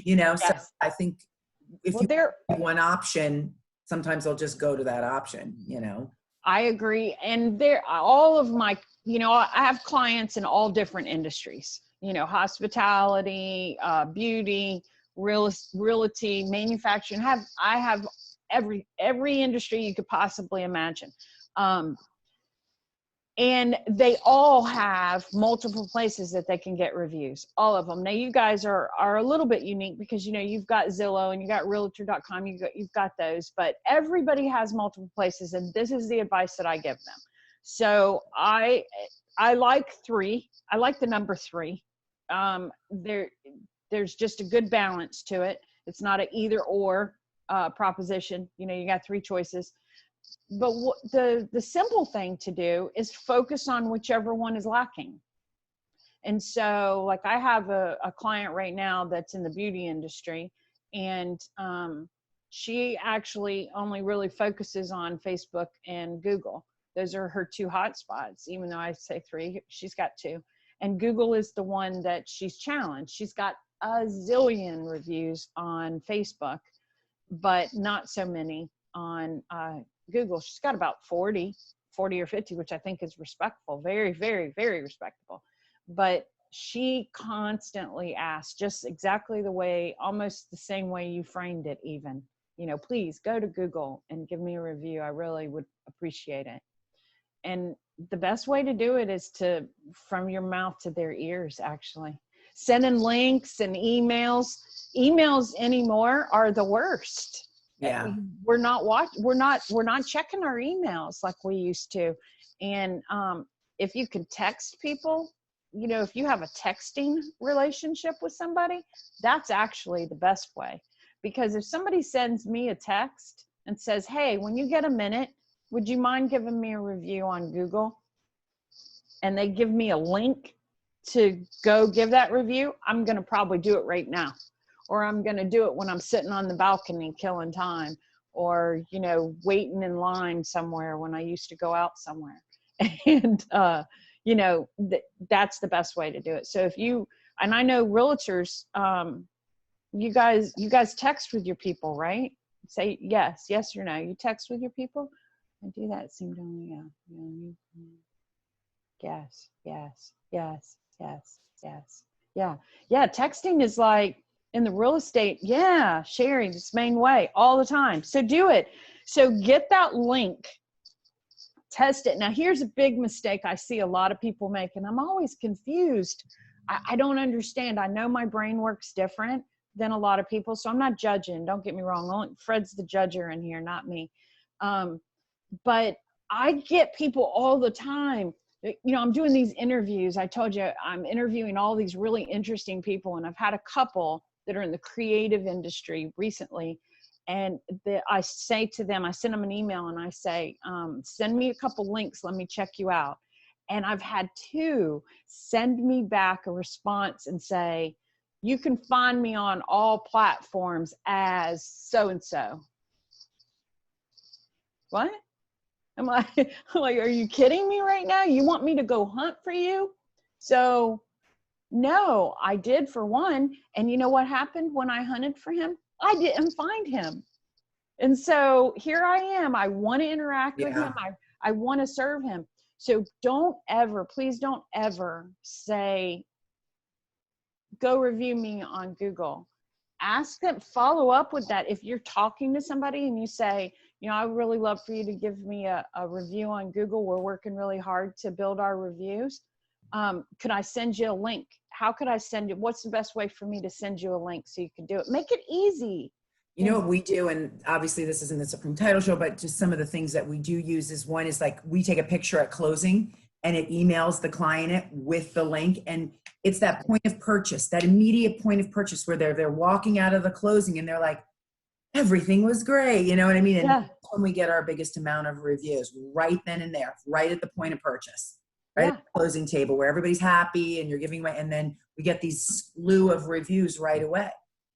Yes. So I think if you have one option, sometimes they'll just go to that option, I agree. And all of my, I have clients in all different industries, hospitality, beauty, realty, manufacturing. I have every industry you could possibly imagine. And they all have multiple places that they can get reviews, all of them. Now you guys are a little bit unique because, you've got Zillow and you got realtor.com, you've got those, but everybody has multiple places. And this is the advice that I give them. So I like 3. I like the number 3. There's just a good balance to it. It's not an either or proposition. You got 3 choices. But the simple thing to do is focus on whichever one is lacking. And so like I have a client right now that's in the beauty industry and she actually only really focuses on Facebook and Google. Those are her two hotspots, even though I say 3, she's got 2. And Google is the one that she's challenged. She's got a zillion reviews on Facebook, but not so many on Google. She's got about 40 or 50, which I think is respectful. Very, very, very respectable. But she constantly asks, just exactly the way, almost the same way you framed it even, you know, please go to Google and give me a review. I really would appreciate it. And the best way to do it is to, from your mouth to their ears, actually. Sending links and emails. Emails anymore are the worst. Yeah. We're not checking our emails like we used to. And if you can text people, you know, if you have a texting relationship with somebody, that's actually the best way. Because if somebody sends me a text and says, hey, when you get a minute, would you mind giving me a review on Google? And they give me a link to go give that review, I'm going to probably do it right now. Or I'm going to do it when I'm sitting on the balcony killing time, or, you know, waiting in line somewhere when I used to go out somewhere. And, you know, that's the best way to do it. So if you, and I know realtors, you guys text with your people, right? Say yes or no. You text with your people? I do that. It seemed only, yes. Yeah. Texting is like, in the real estate, yeah, Sherry, this main way all the time. So do it. So get that link, test it. Now, here's a big mistake I see a lot of people make, and I'm always confused. I don't understand. I know my brain works different than a lot of people, so I'm not judging. Don't get me wrong. Fred's the judger in here, not me. But I get people all the time. You know, I'm doing these interviews. I told you I'm interviewing all these really interesting people, and I've had a couple that are in the creative industry recently. And I say to them, I send them an email and I say, send me a couple links. Let me check you out. And I've had 2 send me back a response and say, you can find me on all platforms as so-and-so. What? I'm like, are you kidding me right now? You want me to go hunt for you? So no, I did for one. And you know what happened when I hunted for him? I didn't find him. And so here I am. I want to interact with him. I want to serve him. So please don't ever say, go review me on Google. Ask them, follow up with that. If you're talking to somebody and you say, you know, I would really love for you to give me a review on Google. We're working really hard to build our reviews. Could I send you a link? How could I send you? What's the best way for me to send you a link so you can do it? Make it easy. You know what we do, and obviously this isn't the Supreme Title Show, but just some of the things that we do use is, one is like, we take a picture at closing and it emails the client it with the link. And it's that point of purchase, that immediate point of purchase where they're walking out of the closing and they're like, everything was great. You know what I mean? And that's when we get our biggest amount of reviews, right then and there, right at the point of purchase, right at the closing table where everybody's happy and you're giving away. And then we get these slew of reviews right away.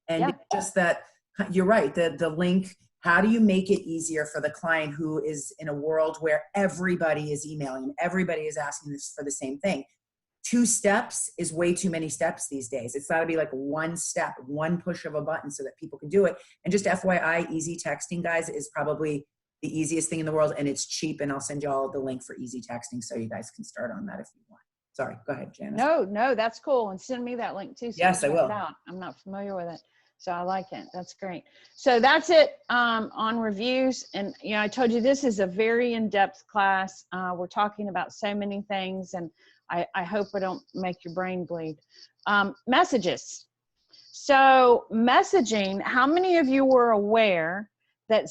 And just that, you're right, the link, how do you make it easier for the client who is in a world where everybody is emailing them, everybody is asking this for the same thing? 2 steps is way too many steps these days. It's got to be like 1 step, 1 push of a button so that people can do it. And just FYI, easy texting, guys, is probably the easiest thing in the world, and it's cheap. And I'll send you all the link for easy texting so you guys can start on that if you want. Sorry, go ahead, Jannis. No, that's cool. And send me that link too. So yes, I will. I'm not familiar with it, so I like it. That's great. So that's it on reviews. And you know, I told you this is a very in-depth class. We're talking about so many things, and I hope I don't make your brain bleed. Messages. So messaging, how many of you were aware that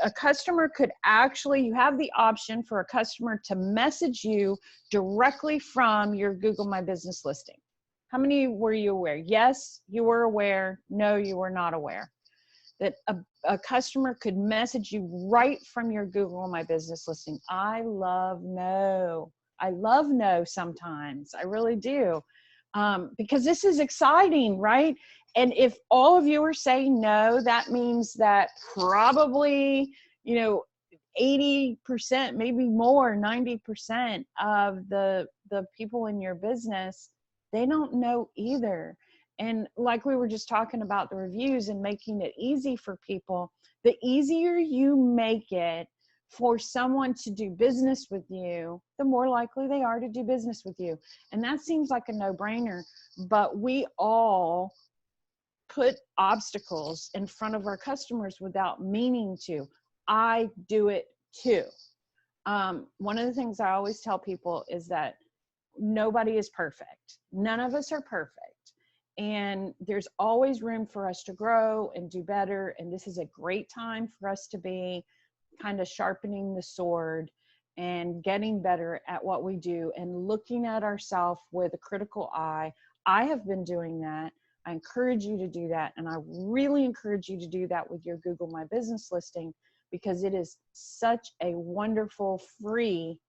a customer could actually, you have the option for a customer to message you directly from your Google My Business listing? How many were you aware? Yes, you were aware. No, you were not aware that a customer could message you right from your Google My Business listing. I love no sometimes. I really do. because this is exciting, right? And if all of you are saying no, that means that probably, 80%, maybe more, 90% of the people in your business, they don't know either. And like we were just talking about the reviews and making it easy for people, the easier you make it for someone to do business with you, the more likely they are to do business with you. And that seems like a no-brainer, but we all put obstacles in front of our customers without meaning to. I do it too. One of the things I always tell people is that nobody is perfect. None of us are perfect. And there's always room for us to grow and do better. And this is a great time for us to be kind of sharpening the sword and getting better at what we do and looking at ourselves with a critical eye. I have been doing that. I encourage you to do that. And I really encourage you to do that with your Google My Business listing, because it is such a wonderful, free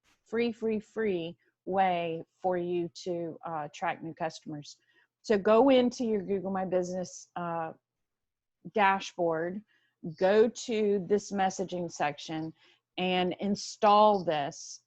way for you to attract new customers. So go into your Google My Business dashboard, go to this messaging section and install this.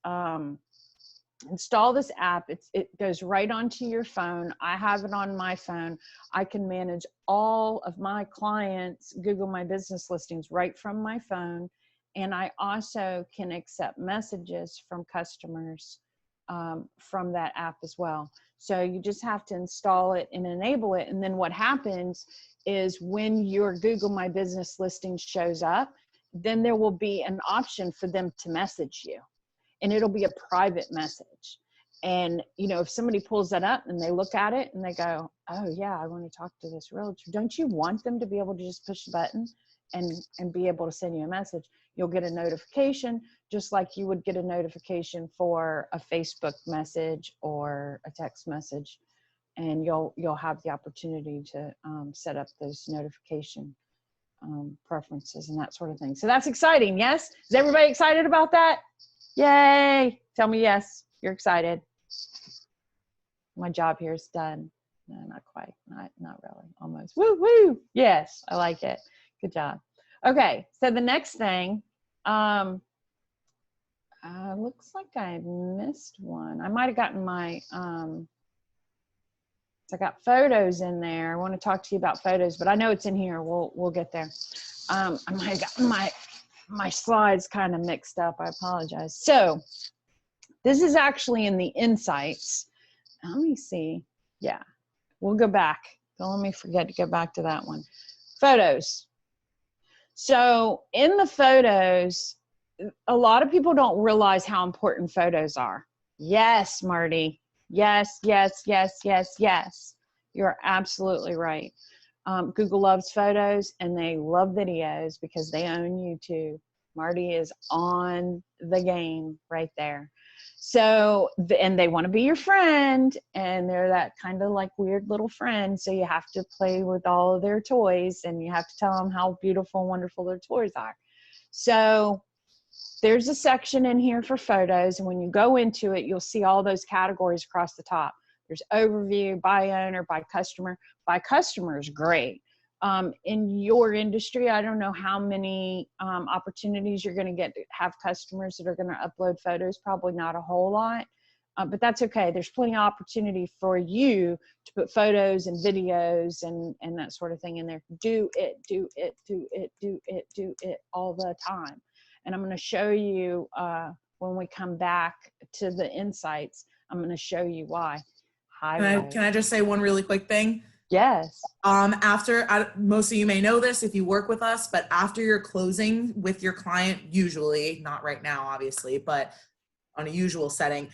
Install this app. It goes right onto your phone. I have it on my phone. I can manage all of my clients' Google My Business listings right from my phone. And I also can accept messages from customers from that app as well. So you just have to install it and enable it. And then what happens is when your Google My Business listing shows up, then there will be an option for them to message you. And it'll be a private message. And, if somebody pulls that up and they look at it and they go, oh yeah, I want to talk to this realtor. Don't you want them to be able to just push the button and be able to send you a message? You'll get a notification, just like you would get a notification for a Facebook message or a text message. And you'll have the opportunity to set up those notification preferences and that sort of thing. So that's exciting. Yes. Is everybody excited about that? Yay. Tell me yes, you're excited. My job here is done. No, not quite. Not really. Almost. Woo, woo. Yes, I like it. Good job. Okay, so the next thing, looks like I missed one. I might have gotten my, I got photos in there. I want to talk to you about photos, but I know it's in here. We'll get there. I might have gotten my slides kind of mixed up. I apologize. So this is actually in the insights. Let me see. Yeah, we'll go back. Don't let me forget to go back to that one. Photos. So in the photos, a lot of people don't realize how important photos are. Yes, Marty. Yes, yes, yes, yes, yes. You're absolutely right. Google loves photos and they love videos because they own YouTube. Marty is on the game right there. So, and they want to be your friend, and they're that kind of like weird little friend. So you have to play with all of their toys and you have to tell them how beautiful and wonderful their toys are. So there's a section in here for photos. And when you go into it, you'll see all those categories across the top. There's overview, by owner, by customer. By customer is great. In your industry, I don't know how many opportunities you're going to get to have customers that are going to upload photos, probably not a whole lot, but that's okay. There's plenty of opportunity for you to put photos and videos and that sort of thing in there. Do it, do it, do it, do it, do it all the time. And I'm going to show you when we come back to the insights, I'm going to show you why. Can I just say one really quick thing? Yes. Most of you may know this if you work with us, but after your closing with your client, usually, not right now, obviously, but on a usual setting,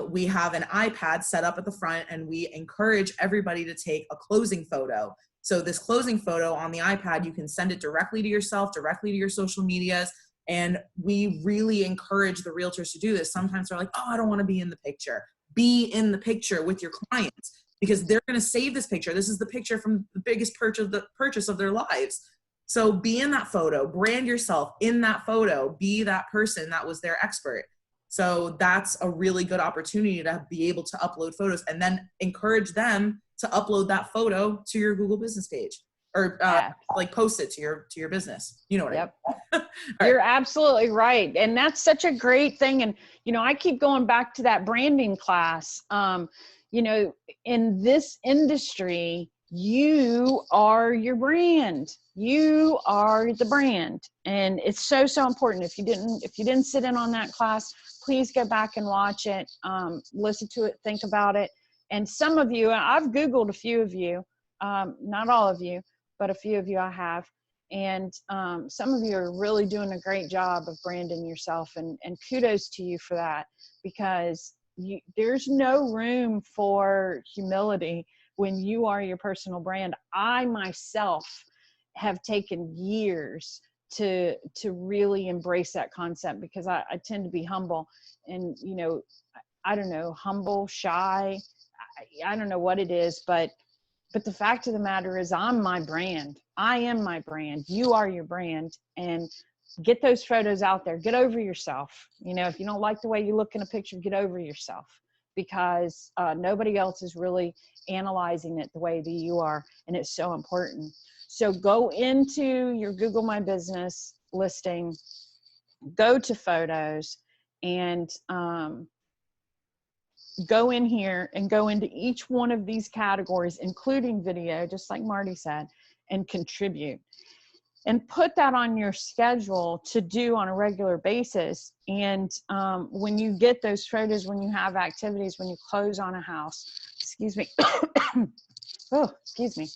we have an iPad set up at the front and we encourage everybody to take a closing photo. So this closing photo on the iPad, you can send it directly to yourself, directly to your social medias. And we really encourage the realtors to do this. Sometimes they're like, oh, I don't want to be in the picture. Be in the picture with your clients, because they're going to save this picture. This is the picture from the biggest purchase of their lives. So be in that photo, brand yourself in that photo, be that person that was their expert. So that's a really good opportunity to be able to upload photos and then encourage them to upload that photo to your Google business page, or like post it to your business. You know what I mean? You're absolutely right. And that's such a great thing. And, you know, I keep going back to that branding class. You know, in this industry, you are your brand. You are the brand. And it's so, so important. If you didn't sit in on that class, please go back and watch it, listen to it, think about it. And some of you, I've Googled a few of you, not all of you, but a few of you I have. And some of you are really doing a great job of branding yourself, and kudos to you for that, because there's no room for humility when you are your personal brand. I myself have taken years to really embrace that concept, because I tend to be humble, and, you know, I don't know, humble, shy, I don't know what it is, but the fact of the matter is, I'm my brand. I am my brand. You are your brand. And get those photos out there. Get over yourself. You know, if you don't like the way you look in a picture, get over yourself, because nobody else is really analyzing it the way that you are. And it's so important. So go into your Google My Business listing, go to photos, and go in here and go into each one of these categories, including video, just like Marty said, and contribute. And put that on your schedule to do on a regular basis. And when you get those photos, when you have activities, when you close on a house, excuse me, oh, excuse me,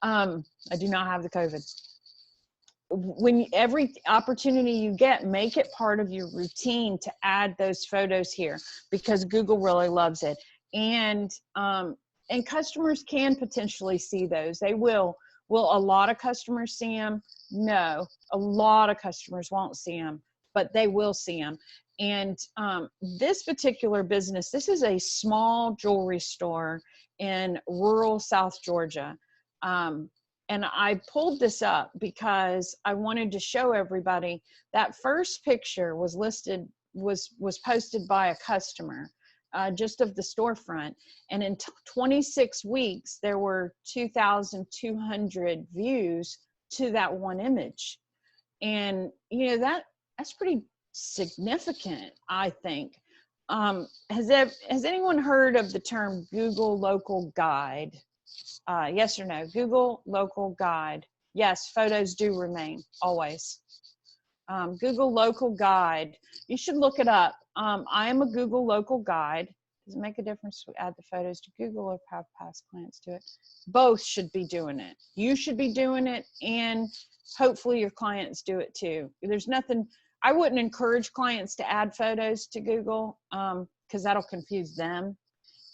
I do not have the COVID. When every opportunity you get, make it part of your routine to add those photos here, because Google really loves it. And customers can potentially see those. They will. Will a lot of customers see them? No, a lot of customers won't see them, but they will see them. And this particular business, this is a small jewelry store in rural South Georgia. And I pulled this up because I wanted to show everybody that first picture was posted by a customer, just of the storefront. And in 26 weeks, there were 2,200 views to that one image. And, you know, that's pretty significant, I think. Has anyone heard of the term Google Local Guide? Yes or no? Google Local Guide. Yes, photos do remain, always. Google Local Guide. You should look it up. I am a Google Local Guide. Does it make a difference to add the photos to Google or have past clients do it? Both should be doing it. You should be doing it, and hopefully your clients do it too. There's nothing, I wouldn't encourage clients to add photos to Google, because that'll confuse them.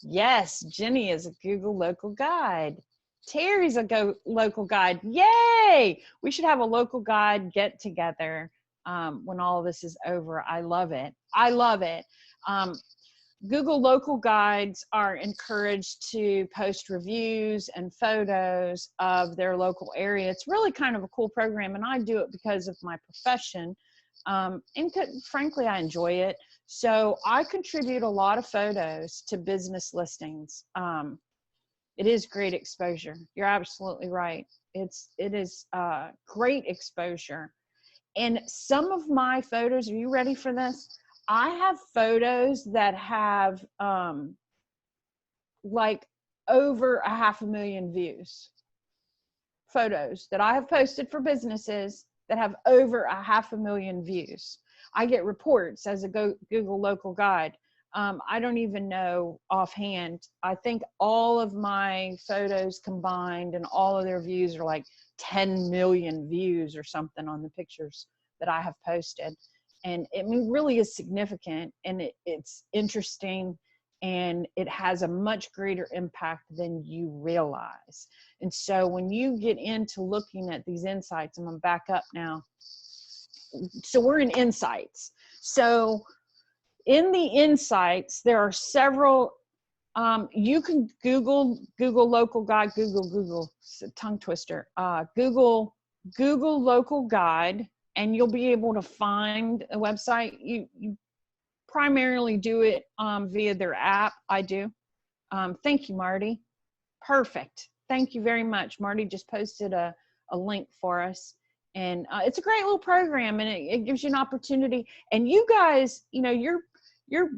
Yes, Jenny is a Google Local Guide. Terry's a local guide. Yay! We should have a local guide get together when all of this is over. I love it. I love it. Google Local Guides are encouraged to post reviews and photos of their local area. It's really kind of a cool program, and I do it because of my profession. And frankly, I enjoy it. So I contribute a lot of photos to business listings. It is great exposure. You're absolutely right. It is great exposure. And some of my photos, are you ready for this? I have photos that have like over 500,000 views. Photos that I have posted for businesses that have over 500,000 views. I get reports as a Google Local Guide. I don't even know offhand. I think all of my photos combined and all of their views are like 10 million views or something on the pictures that I have posted. And it really is significant, and it's interesting, and it has a much greater impact than you realize. And so when you get into looking at these insights, I'm gonna back up now. So we're in insights. So in the insights, there are several, you can Google Local Guide, Google, tongue twister, Google Local Guide, and you'll be able to find a website. You primarily do it via their app. I do. Thank you, Marty. Perfect. Thank you very much. Marty just posted a link for us. And it's a great little program, and it gives you an opportunity. And you guys, you know, you're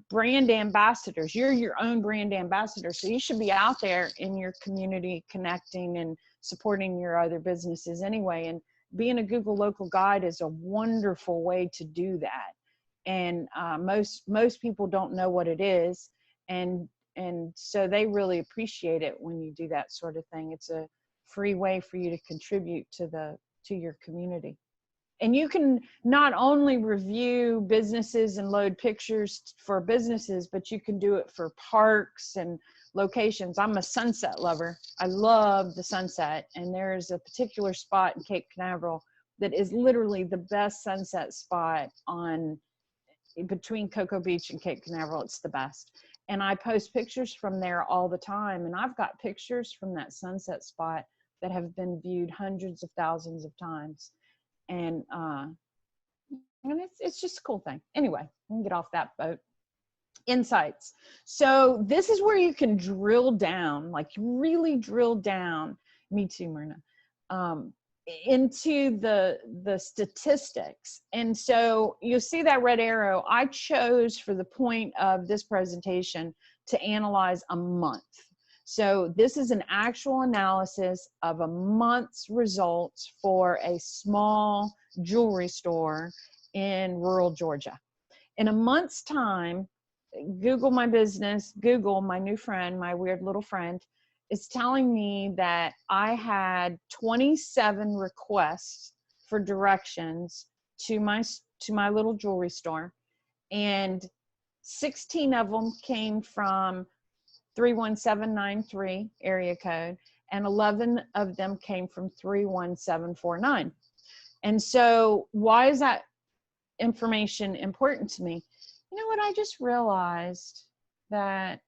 brand ambassadors. You're your own brand ambassador. So you should be out there in your community connecting and supporting your other businesses anyway. And being a Google local guide is a wonderful way to do that. And most people don't know what it is. And so they really appreciate it when you do that sort of thing. It's a free way for you to contribute to your community. And you can not only review businesses and load pictures for businesses, but you can do it for parks and locations. I'm a sunset lover. I love the sunset. And there's a particular spot in Cape Canaveral that is literally the best sunset spot between Cocoa Beach and Cape Canaveral. It's the best. And I post pictures from there all the time. And I've got pictures from that sunset spot that have been viewed hundreds of thousands of times. And it's just a cool thing. Anyway, we can get off that boat. Insights. So this is where you can drill down, like really drill down. Me too, Myrna. Into the statistics. And so you'll see that red arrow. I chose for the point of this presentation to analyze a month. So this is an actual analysis of a month's results for a small jewelry store in rural Georgia. In a month's time, Google My Business, Google, my new friend, my weird little friend, is telling me that I had 27 requests for directions to my little jewelry store, and 16 of them came from 31793 area code, and 11 of them came from 31749. And so why is that information important to me? You know what, I just realized that,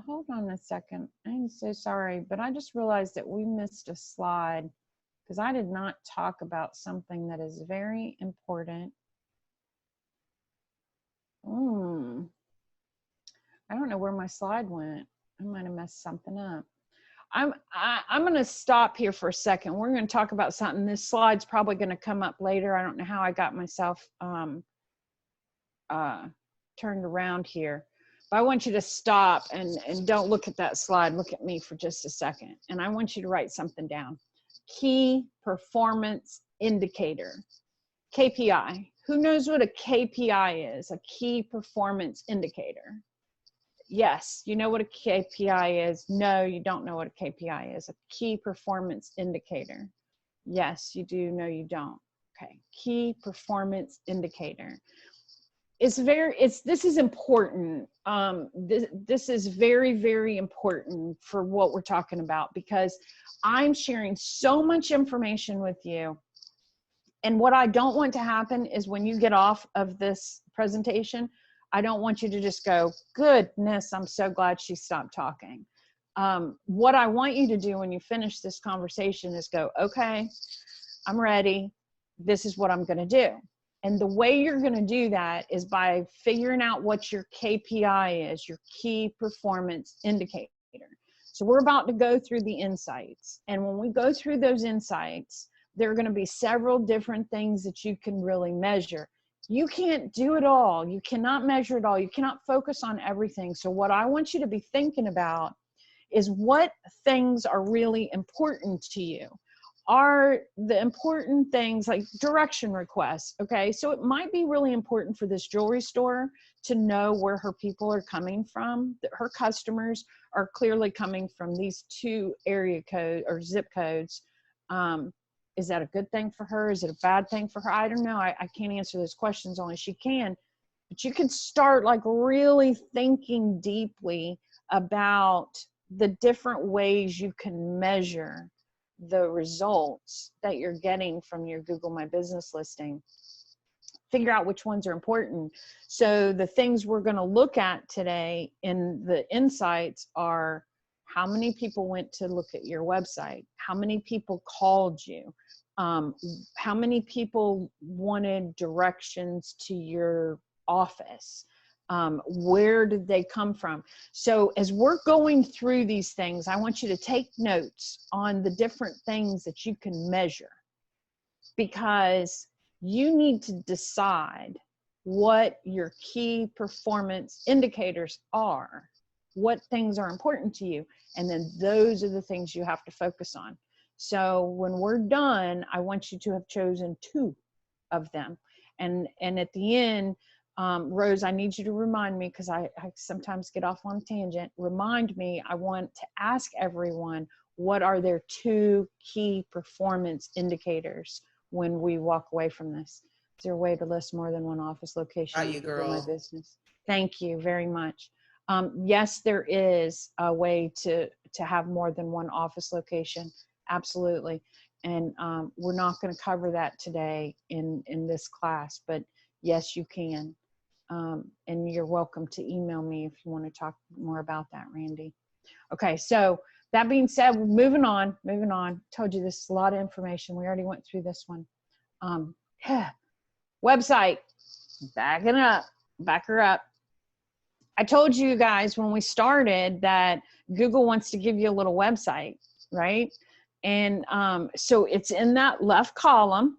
hold on a second, I'm so sorry, but I just realized that we missed a slide because I did not talk about something that is very important. I don't know where my slide went. I might have messed something up. I'm going to stop here for a second. We're going to talk about something. This slide's probably going to come up later. I don't know how I got myself turned around here. But I want you to stop and don't look at that slide. Look at me for just a second. And I want you to write something down. Key performance indicator. KPI. Who knows what a KPI is? A key performance indicator. Yes, you know what a KPI is. No, you don't know what a KPI is. A key performance indicator. Yes, you do. No, you don't. Okay, key performance indicator. This is important. This is very, very important for what we're talking about, because I'm sharing so much information with you. And what I don't want to happen is when you get off of this presentation, I don't want you to just go, goodness, I'm so glad she stopped talking. What I want you to do when you finish this conversation is go, okay, I'm ready. This is what I'm going to do. And the way you're going to do that is by figuring out what your KPI is, your key performance indicator. So we're about to go through the insights. And when we go through those insights, there are going to be several different things that you can really measure. You can't do it all. You cannot measure it all. You cannot focus on everything. So what I want you to be thinking about is what things are really important to you. Are the important things like direction requests, okay? So it might be really important for this jewelry store to know where her people are coming from. That her customers are clearly coming from these two area code or zip codes. Is that a good thing for her? Is it a bad thing for her? I don't know. I can't answer those questions, only she can. But you can start like really thinking deeply about the different ways you can measure the results that you're getting from your Google My Business listing. Figure out which ones are important. So the things we're going to look at today in the insights are: how many people went to look at your website? How many people called you? How many people wanted directions to your office? Where did they come from? So as we're going through these things, I want you to take notes on the different things that you can measure, because you need to decide what your key performance indicators are, what things are important to you, and then those are the things you have to focus on. So when we're done, I want you to have chosen 2 of them. And at the end, Rose, I need you to remind me, because I sometimes get off on a tangent. Remind me, I want to ask everyone, what are their 2 key performance indicators when we walk away from this? Is there a way to list more than one office location? Got you, girl. My business. Thank you very much. Yes, there is a way to have more than one office location. Absolutely. And we're not going to cover that today in this class, but yes, you can. And you're welcome to email me if you want to talk more about that, Randy. Okay, so that being said, moving on. Told you this is a lot of information. We already went through this one. Website, back her up. I told you guys when we started that Google wants to give you a little website, right? And so it's in that left column.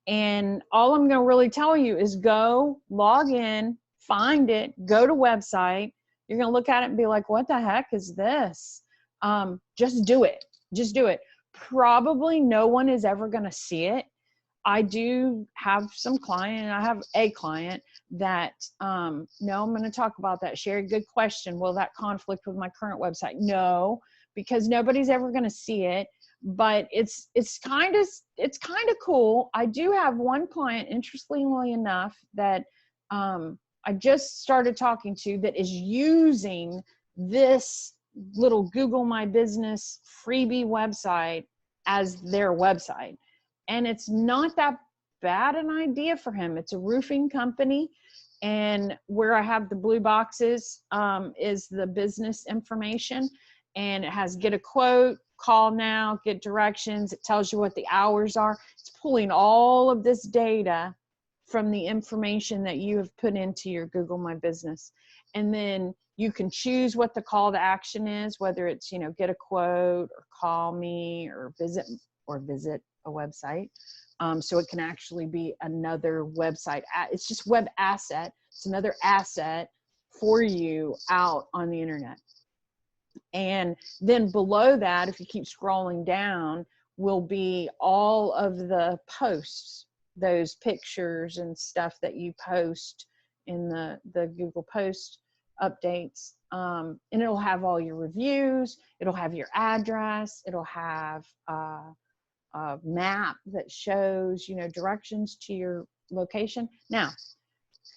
And all I'm going to really tell you is go log in, find it, go to website. You're going to look at it and be like, what the heck is this? Just do it. Just do it. Probably no one is ever going to see it. I do have some client, I have a client that, no, I'm going to talk about that. Sherry, good question. Will that conflict with my current website? No, because nobody's ever going to see it, but it's kind of cool. I do have one client, interestingly enough, that, I just started talking to, that is using this little Google My Business freebie website as their website. And it's not that bad an idea for him. It's a roofing company. And where I have the blue boxes is the business information. And it has get a quote, call now, get directions. It tells you what the hours are. It's pulling all of this data from the information that you have put into your Google My Business. And then you can choose what the call to action is, whether it's, get a quote or call me or visit a website. So it can actually be another website. It's just web asset. It's another asset for you out on the internet. And then below that, if you keep scrolling down, will be all of the posts, those pictures and stuff that you post in the Google Post updates. And it'll have all your reviews. It'll have your address. It'll have a map that shows, directions to your location. Now,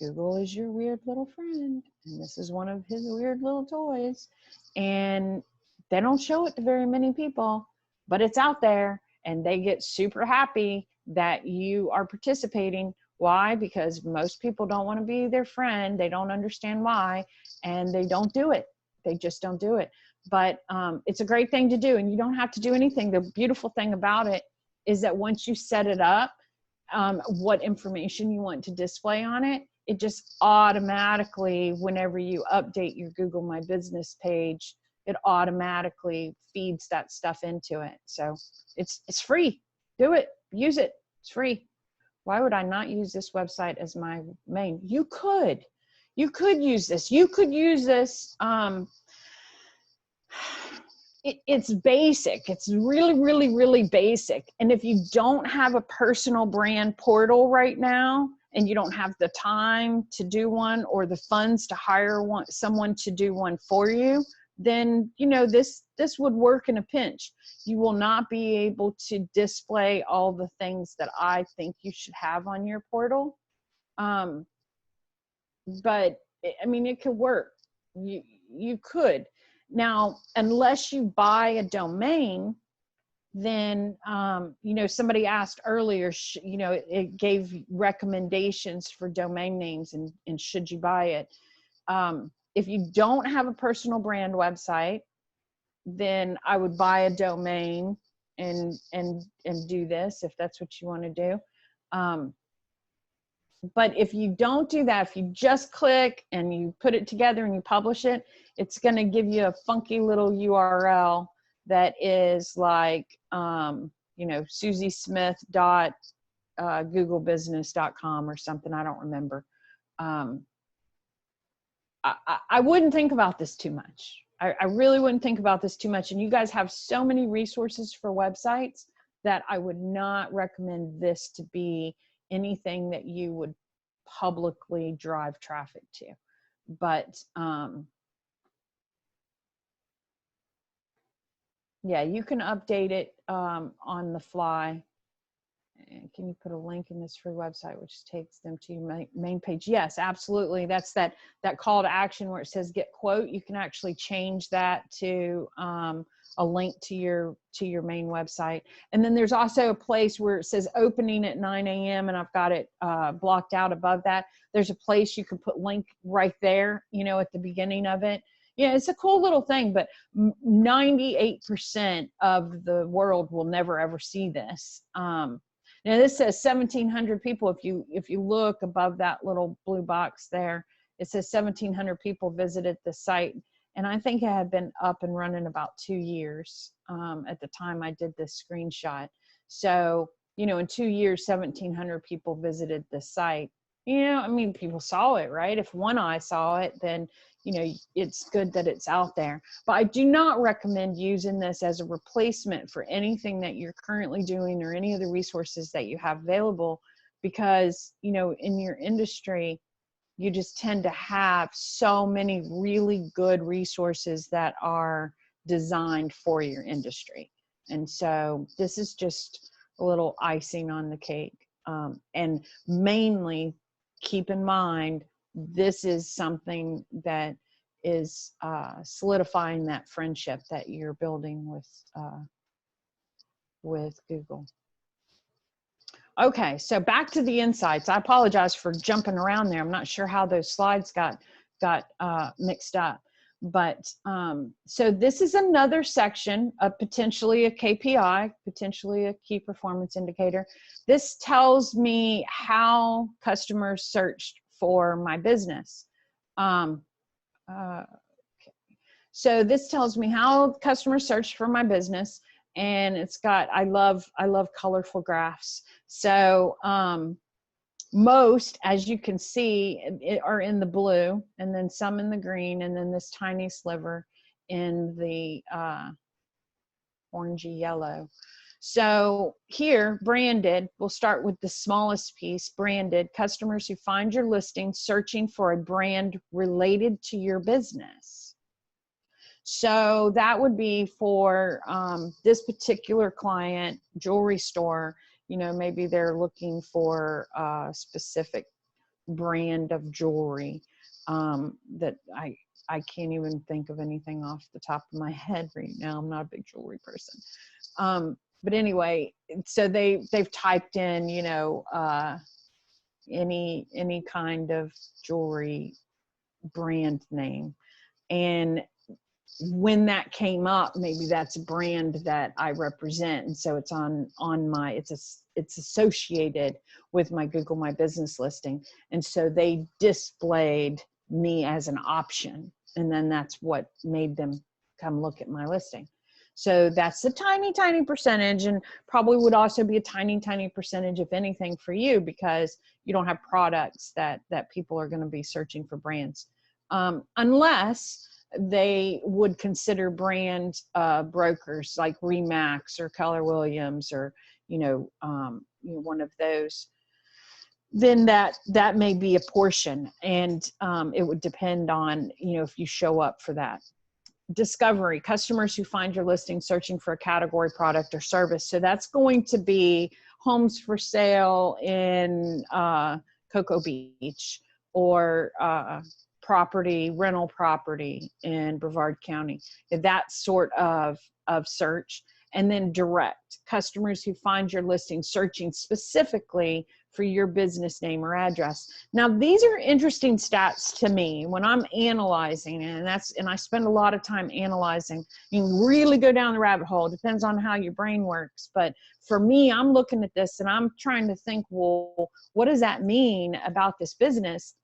Google is your weird little friend, and this is one of his weird little toys. And they don't show it to very many people, but it's out there, and they get super happy that you are participating. Why? Because most people don't want to be their friend. They don't understand why, and they don't do it. They just don't do it. But it's a great thing to do, and you don't have to do anything. The beautiful thing about it is that once you set it up, what information you want to display on it, it just automatically, whenever you update your Google My Business page, it automatically feeds that stuff into it. So it's free. Do it. Use it. It's free. Why would I not use this website as my main? You could use this. You could use this. It's basic. It's really, really, really basic. And if you don't have a personal brand portal right now, and you don't have the time to do one or the funds to hire someone to do one for you, then, this would work in a pinch. You will not be able to display all the things that I think you should have on your portal. But it could work. You could. Now, unless you buy a domain, then, somebody asked earlier, it gave recommendations for domain names and should you buy it? If you don't have a personal brand website, then I would buy a domain and do this if that's what you want to do. But if you don't do that, if you just click and you put it together and you publish it, it's going to give you a funky little URL that is like, you know, susiesmith.googlebusiness.com or something. I don't remember. I wouldn't think about this too much. I really wouldn't think about this too much. And you guys have so many resources for websites that I would not recommend this to be anything that you would publicly drive traffic to. But yeah, you can update it on the fly. And can you put a link in this free website which takes them to your main page? Yes, absolutely. That's that call to action where it says get quote. You can actually change that to a link to your main website. And then there's also a place where it says opening at 9 a.m. and I've got it blocked out above that. There's a place you can put link right there, you know, at the beginning of it. Yeah, it's a cool little thing, but 98% of the world will never ever see this. Now this says 1,700 people. If you look above that little blue box there, it says 1,700 people visited the site. And I think it had been up and running about 2 years at the time I did this screenshot. So, you know, in 2 years, 1,700 people visited the site. You know, I mean, people saw it, right? If one eye saw it, then, you know, it's good that it's out there. But I do not recommend using this as a replacement for anything that you're currently doing or any of the resources that you have available, because, you know, in your industry, you just tend to have so many really good resources that are designed for your industry. And so this is just a little icing on the cake. And mainly keep in mind, this is something that is solidifying that friendship that you're building with Google. Okay, so back to the insights. I apologize for jumping around there. I'm not sure how those slides got mixed up. But so this is another section of potentially a KPI, potentially a key performance indicator. This tells me how customers searched for my business. Okay. So this tells me how customers searched for my business, and it's got, I love colorful graphs. So most, as you can see, are in the blue, and then some in the green, and then this tiny sliver in the orangey yellow. So here, branded, we'll start with the smallest piece, branded, customers who find your listing searching for a brand related to your business. So that would be for this particular client, jewelry store. You know, maybe they're looking for a specific brand of jewelry that I can't even think of anything off the top of my head right now. I'm not a big jewelry person. But anyway, so they've typed in, you know, any kind of jewelry brand name. And when that came up, maybe that's a brand that I represent, and so it's on my it's associated with my Google My Business listing, and so they displayed me as an option, and then that's what made them come look at my listing. So that's a tiny percentage, and probably would also be a tiny percentage, if anything, for you, because you don't have products that people are going to be searching for brands, unless they would consider brand brokers like Remax or Keller Williams, or you know, one of those. Then that may be a portion, and it would depend on, you know, if you show up for that. Discovery, customers who find your listing searching for a category, product, or service. So that's going to be homes for sale in Cocoa Beach, or rental property in Brevard County, that sort of search. And then direct, customers who find your listing searching specifically for your business name or address. Now, these are interesting stats to me when I'm analyzing, and I spend a lot of time analyzing. You can really go down the rabbit hole. It depends on how your brain works. But for me, I'm looking at this and I'm trying to think, well, what does that mean about this business?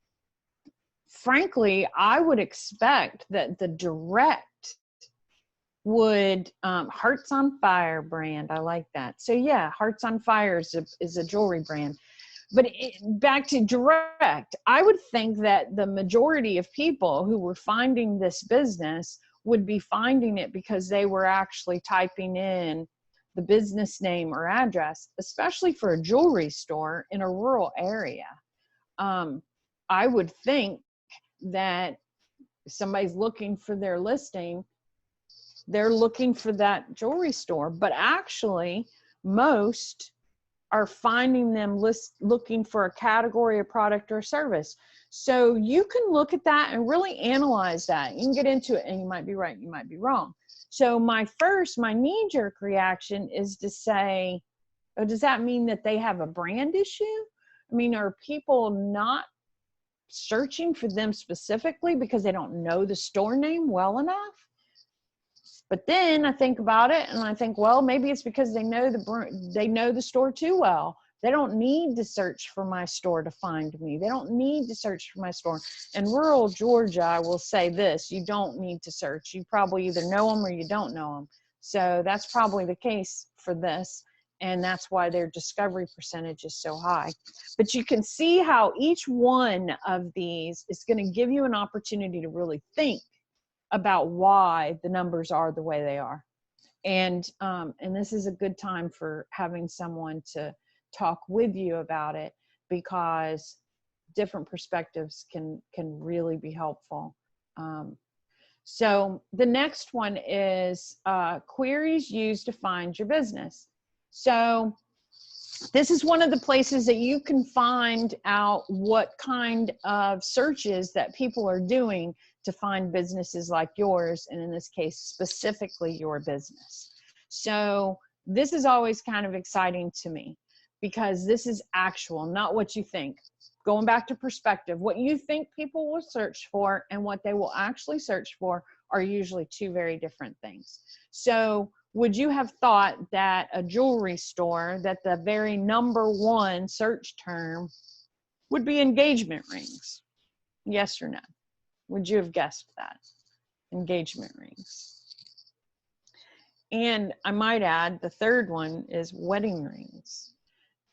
Frankly, I would expect that the direct would, Hearts on Fire brand. I like that. So yeah, Hearts on Fire is a jewelry brand. But back to direct, I would think that the majority of people who were finding this business would be finding it because they were actually typing in the business name or address, especially for a jewelry store in a rural area. I would think that if somebody's looking for their listing, they're looking for that jewelry store, but actually most are finding them looking for a category of product or service. So you can look at that and really analyze that. You can get into it and you might be right, you might be wrong. So my knee-jerk reaction is to say, oh, does that mean that they have a brand issue? I mean, are people not searching for them specifically because they don't know the store name well enough? But then I think about it and I think, well, maybe it's because they know the store too well. They don't need to search for my store to find me. They don't need to search for my store. In rural Georgia, I will say this, you don't need to search. You probably either know them or you don't know them. So that's probably the case for this. And that's why their discovery percentage is so high. But you can see how each one of these is going to give you an opportunity to really think about why the numbers are the way they are. And this is a good time for having someone to talk with you about it, because different perspectives can really be helpful. So the next one is queries used to find your business. So this is one of the places that you can find out what kind of searches that people are doing to find businesses like yours, and in this case, specifically your business. So this is always kind of exciting to me because this is actual, not what you think. Going back to perspective, what you think people will search for and what they will actually search for are usually two very different things. So would you have thought that a jewelry store, that the very #1 search term would be engagement rings? Yes or no? Would you have guessed that? Engagement rings. And I might add, the third one is wedding rings.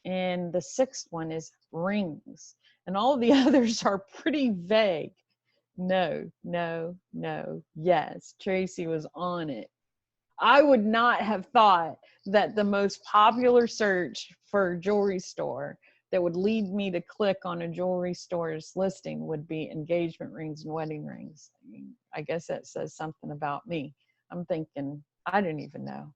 And the 6th one is rings. And all of the others are pretty vague. No, no, no, yes. Tracy was on it. I would not have thought that the most popular search for a jewelry store that would lead me to click on a jewelry store's listing would be engagement rings and wedding rings. I mean, I guess that says something about me. I'm thinking, I didn't even know.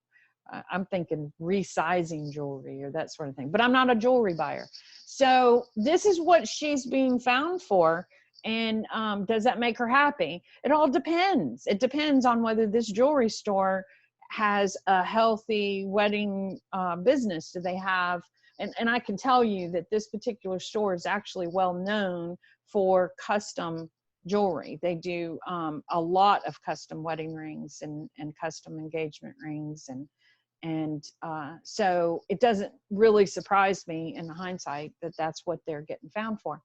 I'm thinking resizing jewelry or that sort of thing, but I'm not a jewelry buyer. So this is what she's being found for. And does that make her happy? It all depends. It depends on whether this jewelry store has a healthy wedding business. Do they have, and I can tell you that this particular store is actually well known for custom jewelry. They do a lot of custom wedding rings and custom engagement rings. And so it doesn't really surprise me in hindsight that that's what they're getting found for.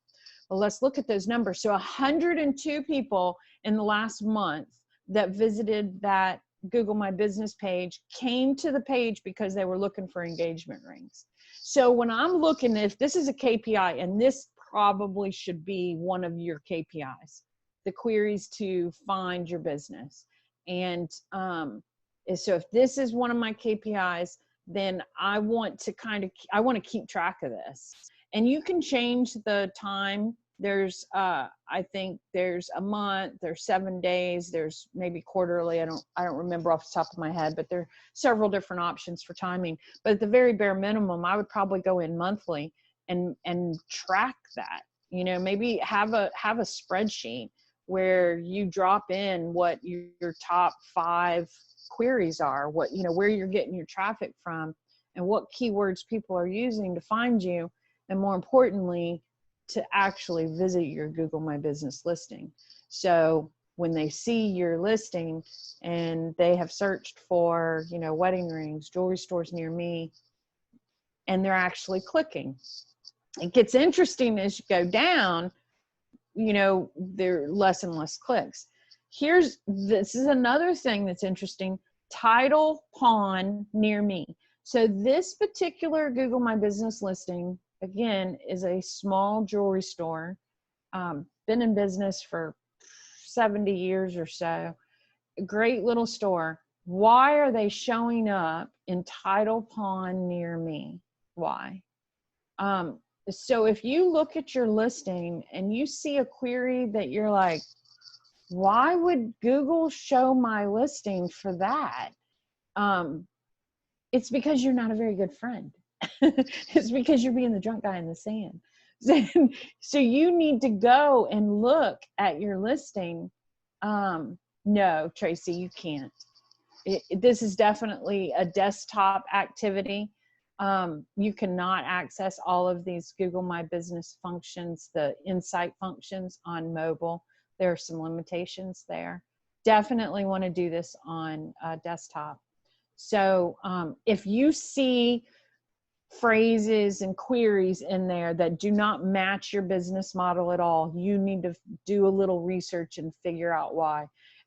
Well, let's look at those numbers. So 102 people in the last month that visited that Google My Business page came to the page because they were looking for engagement rings. So when I'm looking, if this is a KPI, and this probably should be one of your KPIs, the queries to find your business. And so if this is one of my KPIs, then I want to keep track of this. And you can change the time. There's, I think there's a month, there's 7 days, there's maybe quarterly. I don't remember off the top of my head, but there are several different options for timing. But at the very bare minimum, I would probably go in monthly and track that. You know, maybe have a spreadsheet where you drop in what your top 5 queries are, what, you know, where you're getting your traffic from, and what keywords people are using to find you, and more importantly, to actually visit your Google My Business listing. So when they see your listing and they have searched for, you know, wedding rings, jewelry stores near me, and they're actually clicking. It gets interesting as you go down, you know, there are less and less clicks. This is another thing that's interesting. Title pawn near me. So this particular Google My Business listing, again, is a small jewelry store. Been in business for 70 years or so. A great little store. Why are they showing up in title pawn near me? Why? So if you look at your listing and you see a query that you're like, why would Google show my listing for that? It's because you're not a very good friend. It's because you're being the drunk guy in the sand. So you need to go and look at your listing. No, Tracy, you can't. This is definitely a desktop activity. You cannot access all of these Google My Business functions, the insight functions on mobile. There are some limitations there. Definitely want to do this on desktop. So if you see phrases and queries in there that do not match your business model at all, you need to do a little research and figure out why.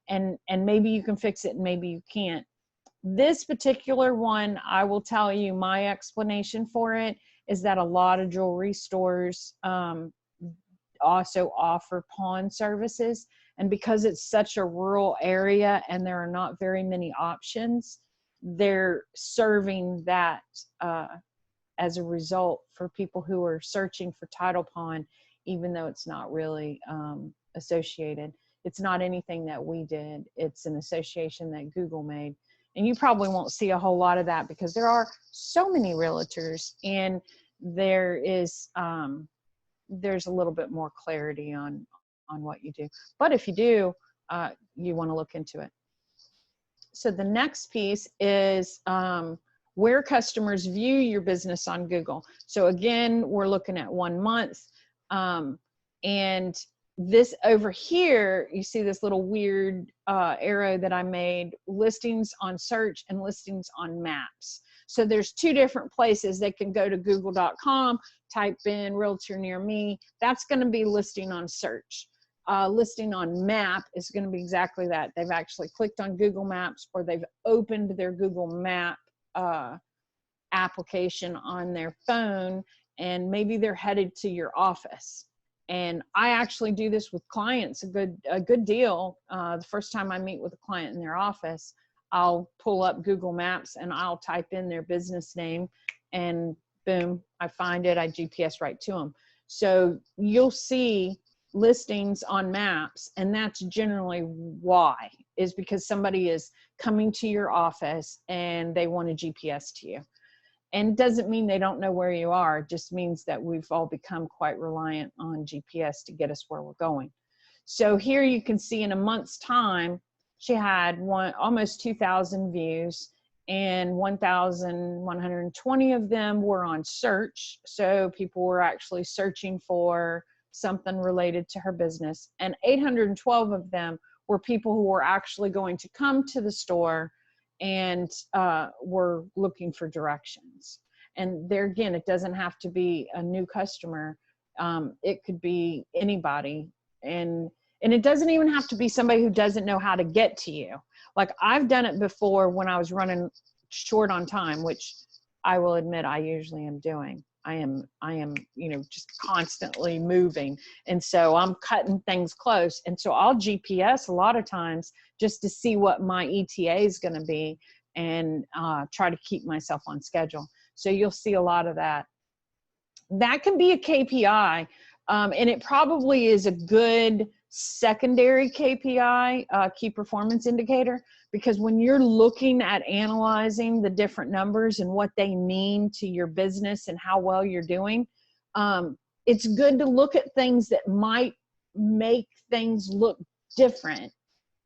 And maybe you can fix it and maybe you can't. This particular one, I will tell you, my explanation for it is that a lot of jewelry stores also offer pawn services. And because it's such a rural area and there are not very many options, they're serving that as a result for people who are searching for title pawn, even though it's not really associated. It's not anything that we did. It's an association that Google made. And you probably won't see a whole lot of that because there are so many realtors, and there is there's a little bit more clarity on what you do. But if you do, you want to look into it. So the next piece is where customers view your business on Google. So again, we're looking at 1 month. And this over here, you see this little weird arrow that I made, listings on search and listings on maps. So there's 2 different places. They can go to google.com, type in realtor near me. That's going to be listing on search. Listing on map is going to be exactly that. They've actually clicked on Google Maps, or they've opened their Google Map application on their phone, and maybe they're headed to your office. And I actually do this with clients a good deal. The first time I meet with a client in their office, I'll pull up Google Maps and I'll type in their business name, and boom, I find it. I GPS right to them. So you'll see listings on maps, and that's generally why, is because somebody is coming to your office and they want to GPS to you. And it doesn't mean they don't know where you are. It just means that we've all become quite reliant on GPS to get us where we're going. So here you can see in a month's time, she had almost 2,000 views, and 1,120 of them were on search. So people were actually searching for something related to her business. And 812 of them were people who were actually going to come to the store and were looking for directions. And there again, it doesn't have to be a new customer. It could be anybody. And it doesn't even have to be somebody who doesn't know how to get to you. Like I've done it before when I was running short on time, which I will admit I usually am doing. I am, you know, just constantly moving. And so I'm cutting things close. And so I'll GPS a lot of times just to see what my ETA is going to be, and try to keep myself on schedule. So you'll see a lot of that. That can be a KPI. And it probably is a good secondary KPI, key performance indicator, because when you're looking at analyzing the different numbers and what they mean to your business and how well you're doing, it's good to look at things that might make things look different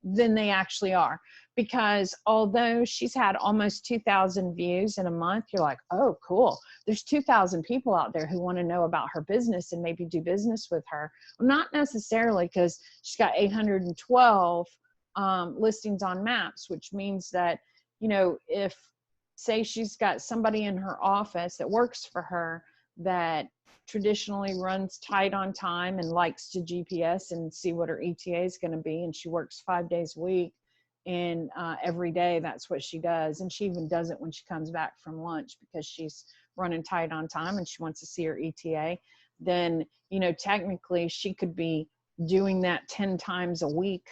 than they actually are. Because although she's had almost 2,000 views in a month, you're like, oh, cool. There's 2,000 people out there who want to know about her business and maybe do business with her. Well, not necessarily, because she's got 812 listings on Maps, which means that, you know, if say she's got somebody in her office that works for her that traditionally runs tight on time and likes to GPS and see what her ETA is going to be, and she works 5 days a week, and every day that's what she does, and she even does it when she comes back from lunch because she's running tight on time and she wants to see her ETA, then, you know, technically she could be doing that 10 times a week,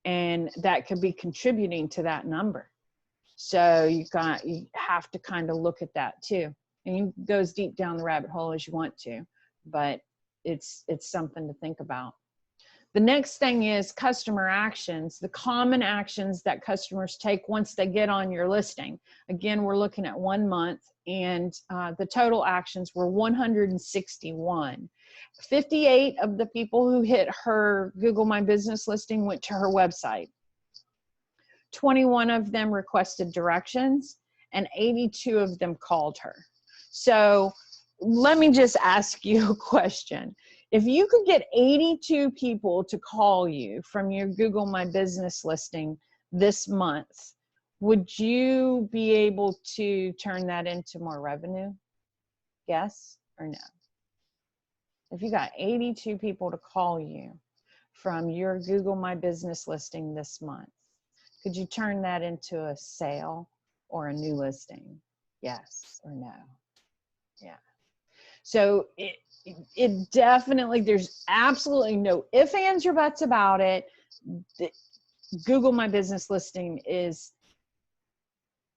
and that could be contributing to that number. So you have to kind of look at that too, and you go as deep down the rabbit hole as you want to, but it's something to think about. The next thing is customer actions, the common actions that customers take once they get on your listing. Again, we're looking at 1 month, and the total actions were 161. 58 of the people who hit her Google My Business listing went to her website. 21 of them requested directions, and 82 of them called her. So let me just ask you a question. If you could get 82 people to call you from your Google My Business listing this month, would you be able to turn that into more revenue? Yes or no? If you got 82 people to call you from your Google My Business listing this month, could you turn that into a sale or a new listing? Yes or no? Yeah. So it definitely, there's absolutely no ifs, ands, or buts about it. The Google My Business listing is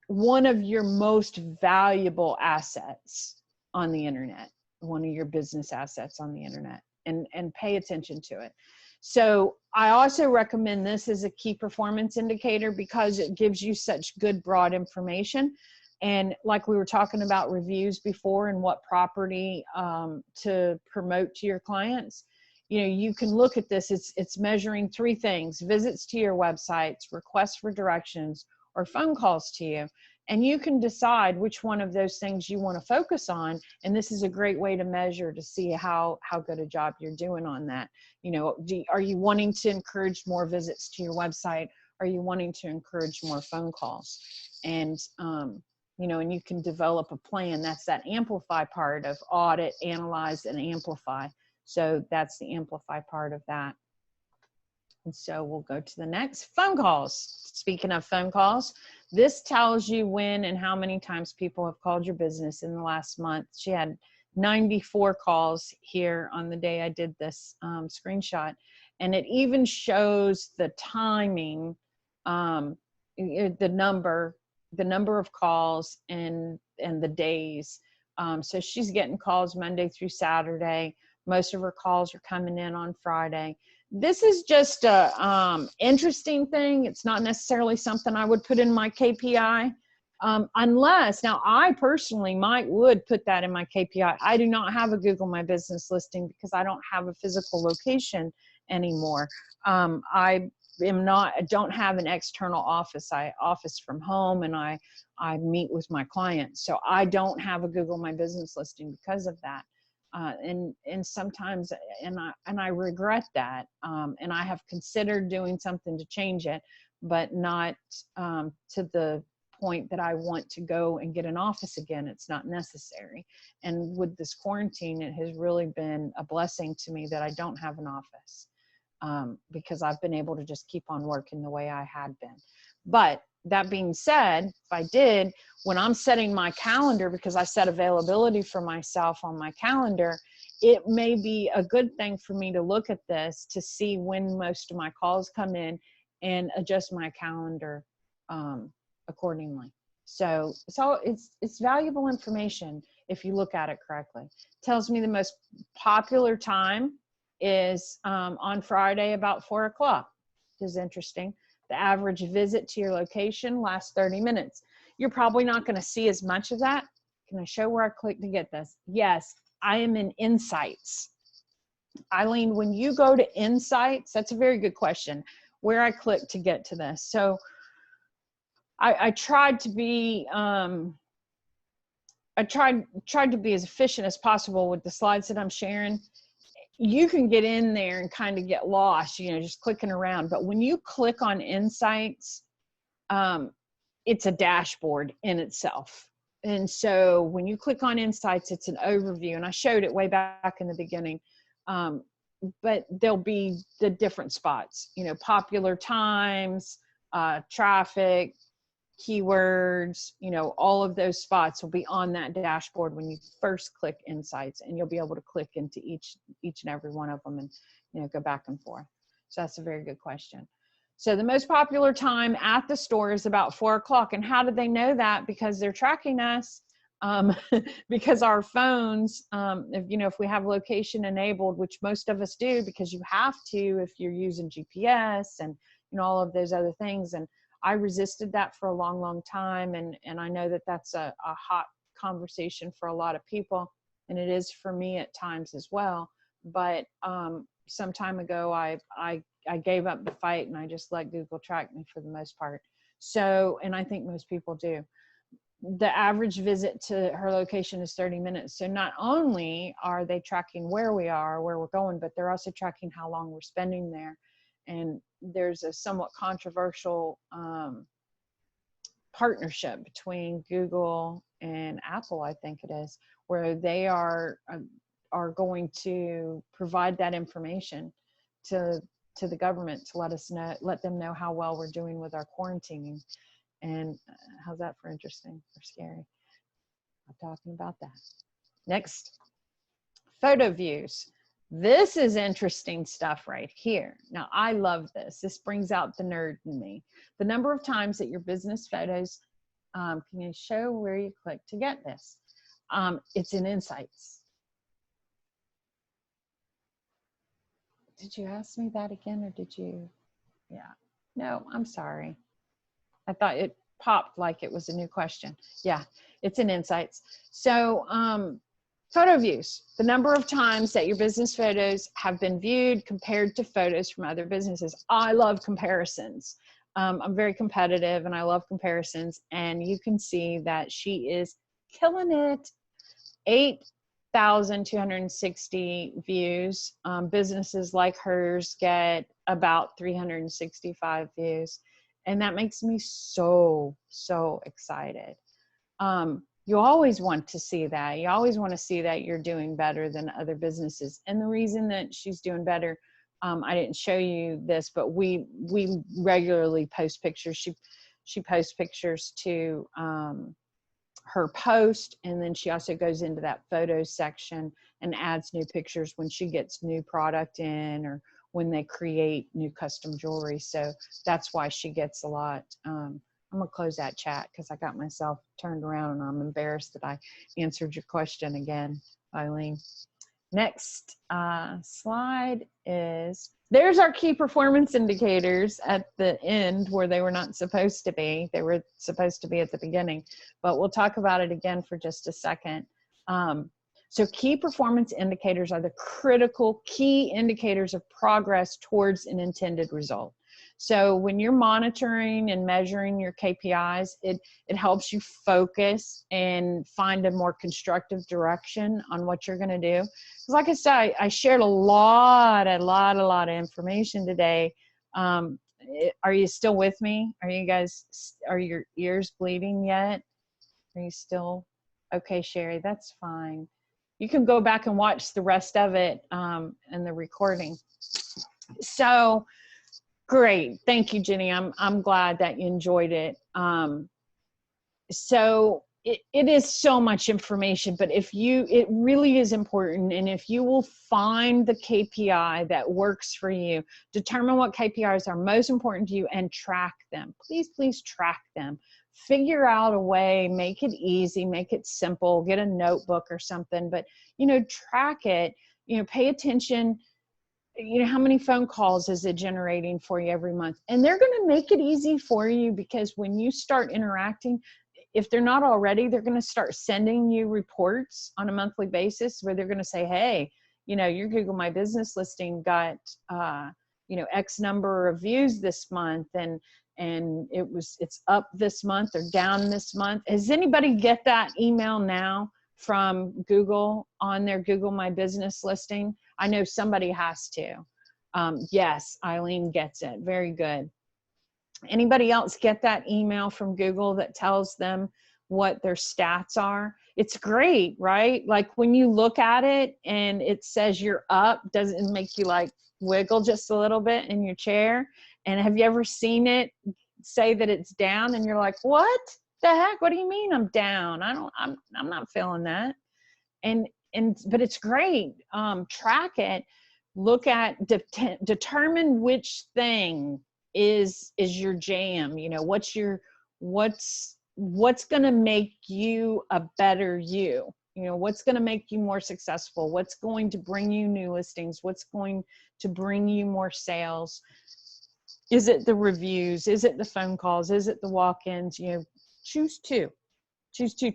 one of your most valuable assets on the internet, one of your business assets on the internet, and pay attention to it. So I also recommend this as a key performance indicator because it gives you such good broad information. And like we were talking about reviews before and what property to promote to your clients, you know, you can look at this. It's measuring 3 things: visits to your websites, requests for directions, or phone calls to you. And you can decide which one of those things you want to focus on. And this is a great way to measure to see how good a job you're doing on that. You know, are you wanting to encourage more visits to your website? Are you wanting to encourage more phone calls? And, you know, and you can develop a plan. That's that amplify part of audit, analyze, and amplify. So that's the amplify part of that. And so we'll go to the next, phone calls. Speaking of phone calls, this tells you when and how many times people have called your business in the last month. She had 94 calls here on the day I did this screenshot. And it even shows the timing, the number of calls and the days. So she's getting calls Monday through Saturday. Most of her calls are coming in on Friday. This is just a interesting thing. It's not necessarily something I would put in my KPI, unless, now I personally would put that in my KPI. I do not have a Google My Business listing because I don't have a physical location anymore. I don't have an external office. I office from home, and I meet with my clients. So I don't have a Google My Business listing because of that. And sometimes, and I regret that. And I have considered doing something to change it, but not to the point that I want to go and get an office again. It's not necessary. And with this quarantine, it has really been a blessing to me that I don't have an office, because I've been able to just keep on working the way I had been. But that being said, if I did, when I'm setting my calendar, because I set availability for myself on my calendar, it may be a good thing for me to look at this to see when most of my calls come in and adjust my calendar accordingly. So it's valuable information if you look at it correctly. It tells me the most popular time is on Friday about 4 o'clock, which is interesting. The average visit to your location lasts 30 minutes. You're probably not going to see as much of that. Can I show where I click to get this? Yes, I am in Insights. Eileen, when you go to Insights, that's a very good question, where I click to get to this. So I tried to be, I tried to be as efficient as possible with the slides that I'm sharing. You can get in there and kind of get lost, you know, just clicking around. But when you click on Insights, it's a dashboard in itself. And so when you click on Insights, it's an overview. And I showed it way back in the beginning. But there'll be the different spots, you know, popular times, traffic, keywords, you know, all of those spots will be on that dashboard when you first click Insights, and you'll be able to click into each and every one of them and, you know, go back and forth. So that's a very good question. So the most popular time at the store is about 4 o'clock. And how do they know that? Because they're tracking us. Because our phones, if we have location enabled, which most of us do, because you have to if you're using GPS and, you know, all of those other things. And I resisted that for a long, long time. And I know that that's a hot conversation for a lot of people. And it is for me at times as well. But some time ago, I gave up the fight and I just let Google track me for the most part. So, and I think most people do. The average visit to her location is 30 minutes. So not only are they tracking where we are, where we're going, but they're also tracking how long we're spending there. And there's a somewhat controversial partnership between Google and Apple, I think it is, where they are going to provide that information to the government to let them know how well we're doing with our quarantining. And how's that for interesting or scary? I'm talking about that. Next, photo views. This is interesting stuff right here. Now, I love this. This brings out the nerd in me. The number of times that your business photos, can you show where you click to get this? It's in Insights. Did you ask me that again, or did you? Yeah. No, I'm sorry. I thought it popped like it was a new question. Yeah, it's in Insights. So photo views, the number of times that your business photos have been viewed compared to photos from other businesses. I love comparisons. I'm very competitive and I love comparisons. And you can see that she is killing it. 8,260 views. Businesses like hers get about 365 views. And that makes me so, so excited. You always want to see that. You always want to see that you're doing better than other businesses. And the reason that she's doing better, I didn't show you this, but we regularly post pictures. She posts pictures to her post, and then she also goes into that photos section and adds new pictures when she gets new product in, or when they create new custom jewelry. So that's why she gets a lot. I'm gonna close that chat because I got myself turned around and I'm embarrassed that I answered your question again, Eileen. Next slide is, there's our key performance indicators at the end where they were not supposed to be. They were supposed to be at the beginning, but we'll talk about it again for just a second. So key performance indicators are the critical key indicators of progress towards an intended result. So when you're monitoring and measuring your KPIs, it helps you focus and find a more constructive direction on what you're going to do. Because like I said, I shared a lot of information today. Are you still with me? Are you guys, are your ears bleeding yet? Are you still okay, Sherry? That's fine. You can go back and watch the rest of it in the recording. So great. Thank you, Jenny. I'm glad that you enjoyed it. So it is so much information, but it really is important. And if you will find the KPI that works for you, determine what KPIs are most important to you and track them. Please, please track them. Figure out a way, make it easy, make it simple, get a notebook or something, but, track it, pay attention. How many phone calls is it generating for you every month? And they're going to make it easy for you, because when you start interacting, if they're not already, they're going to start sending you reports on a monthly basis where they're going to say, hey, you know, your Google My Business listing got, you know, X number of views this month, and it's up this month or down this month. Does anybody get that email now from Google on their Google My Business listing? I know somebody has to. Yes, Eileen gets it. Very good. Anybody else get that email from Google that tells them what their stats are? It's great, right? Like when you look at it and it says you're up, doesn't it make you like wiggle just a little bit in your chair? And have you ever seen it say that it's down and you're like, what the heck? What do you mean I'm down? I'm not feeling that. But it's great. Track it, look at, determine which thing is your jam. You know, what's going to make you a better you? You know, what's going to make you more successful? What's going to bring you new listings? What's going to bring you more sales? Is it the reviews? Is it the phone calls? Is it the walk-ins? You know, choose two.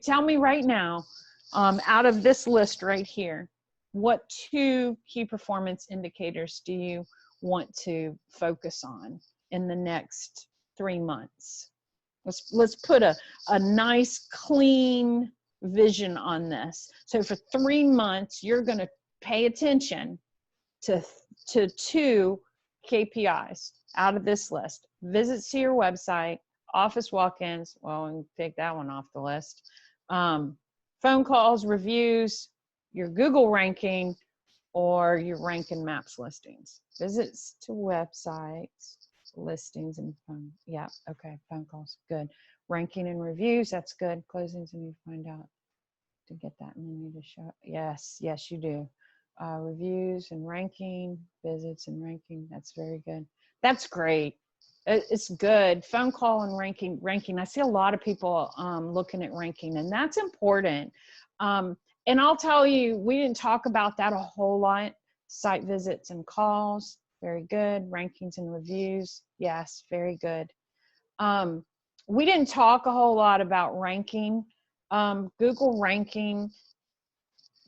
Tell me right now, out of this list right here, what 2 key performance indicators do you want to focus on in the next 3 months? Let's put a nice clean vision on this. So for 3 months, you're going to pay attention to 2 KPIs out of this list: visits to your website, office walk-ins. Well, we can take that one off the list. Phone calls, reviews, your Google ranking, or your ranking maps listings. Visits to websites, listings, and phone. Yeah, okay, phone calls, good. Ranking and reviews, that's good. Closings, and you find out to get that menu to show. Yes, you do. Reviews and ranking, visits and ranking, that's very good. That's great. It's good. Phone call and ranking. I see a lot of people looking at ranking, and that's important. And I'll tell you, we didn't talk about that a whole lot. Site visits and calls, very good. Rankings and reviews, yes, very good. We didn't talk a whole lot about ranking. Google ranking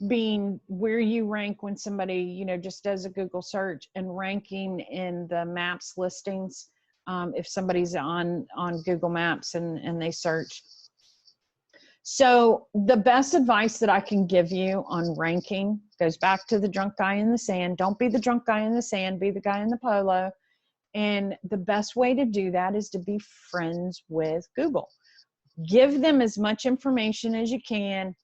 being where you rank when somebody, you know, just does a Google search, and ranking in the maps listings. If somebody's on Google Maps and they search. So the best advice that I can give you on ranking goes back to the drunk guy in the sand. Don't be the drunk guy in the sand, be the guy in the polo. And the best way to do that is to be friends with Google. Give them as much information as you can.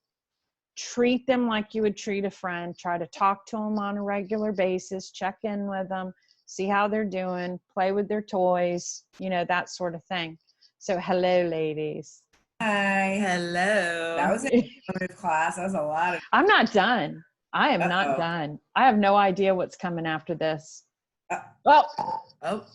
Treat them like you would treat a friend. Try to talk to them on a regular basis. Check in with them. See how they're doing. Play with their toys. You know, that sort of thing. So hello, ladies. Hi. Hello. That was an informative class. That was a lot of. I'm not done. I am not done. I have no idea what's coming after this. Oh.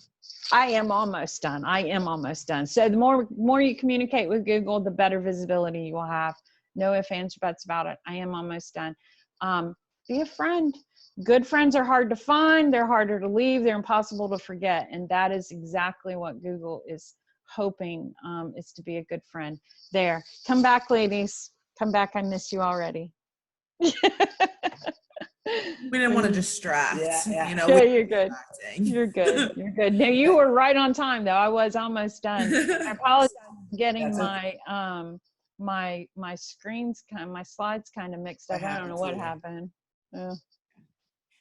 I am almost done. So the more you communicate with Google, the better visibility you will have. No ifs, ands, or buts about it. I am almost done. Be a friend. Good friends are hard to find. They're harder to leave. They're impossible to forget. And that is exactly what Google is hoping, is to be a good friend. There. Come back, ladies. Come back. I miss you already. We didn't want to distract. Yeah. You know, yeah, you're good. You're good. No, you were right on time though. I was almost done. I apologize for getting my screens my slides kind of mixed up. I don't know what happened.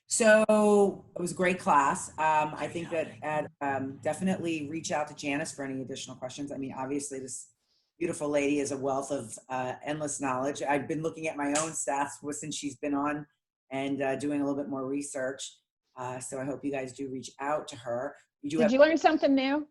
So it was a great class. I think that definitely reach out to Jannis for any additional questions. I mean, obviously this beautiful lady is a wealth of endless knowledge. I've been looking at my own stats since she's been on and doing a little bit more research. So I hope you guys do reach out to her. Did you learn something new?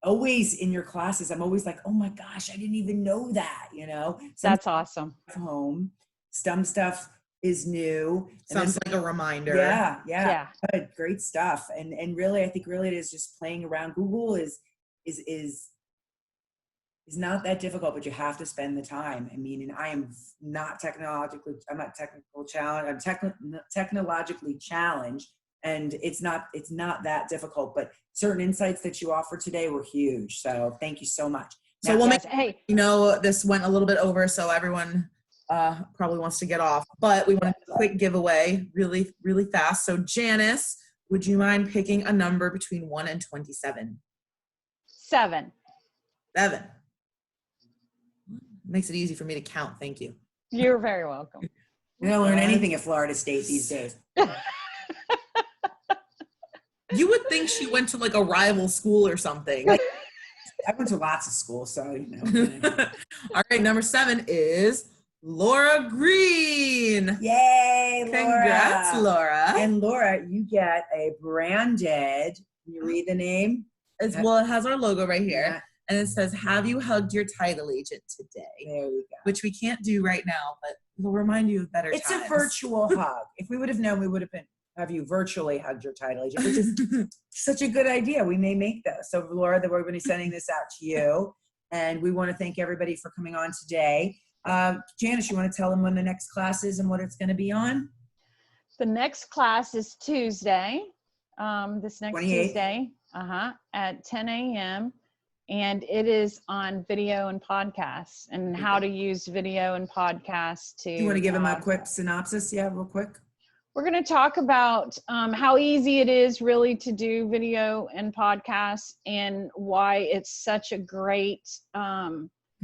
Always in your classes, I'm always like, oh my gosh, I didn't even know that, you know? That's awesome. Home, some stuff is new. Sounds like a reminder. Yeah. Good, great stuff. And really, I think really it is just playing around. Google is not that difficult, but you have to spend the time. I mean, and I am not technologically challenged, and it's not that difficult, but certain insights that you offer today were huge. So thank you so much. So we'll make, this went a little bit over, so everyone probably wants to get off, but we want to do a quick giveaway really, really fast. So Jannis, would you mind picking a number between 1 and 27? 7. 7. Makes it easy for me to count. Thank you. You're very welcome. You don't learn anything at Florida State these days. You would think she went to like a rival school or something. I went to lots of schools, so you know. All right, number 7 is Laura Green. Yay, Laura. Congrats, Laura. And Laura, you get a branded, can you read the name? As well, it has our logo right here. Yeah. And it says, have you hugged your title agent today? There you go. Which we can't do right now, but we'll remind you of better It's times. a virtual hug. If we would have known, we would have you virtually hugged your title agent, which is such a good idea. We may make those. So Laura, we're going to be sending this out to you. And we want to thank everybody for coming on today. Jannis, you want to tell them when the next class is and what it's going to be on? The next class is Tuesday. This next 28th. Tuesday, at 10 a.m. And it is on video and podcasts and how to use video and podcasts to. Do you want to give them a quick synopsis? Yeah, real quick. We're going to talk about how easy it is really to do video and podcasts and why it's such a great,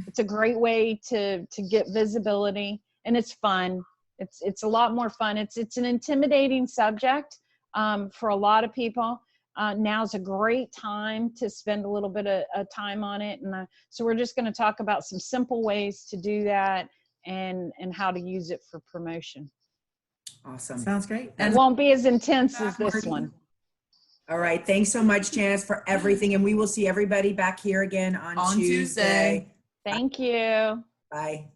it's a great way to get visibility, and it's fun. It's a lot more fun. It's an intimidating subject for a lot of people. Now's a great time to spend a little bit of time on it. And so we're just going to talk about some simple ways to do that and how to use it for promotion. Awesome. Sounds great. It won't be as intense as this one. All right. Thanks so much, Jannis, for everything. And we will see everybody back here again on Tuesday. Thank you. Bye.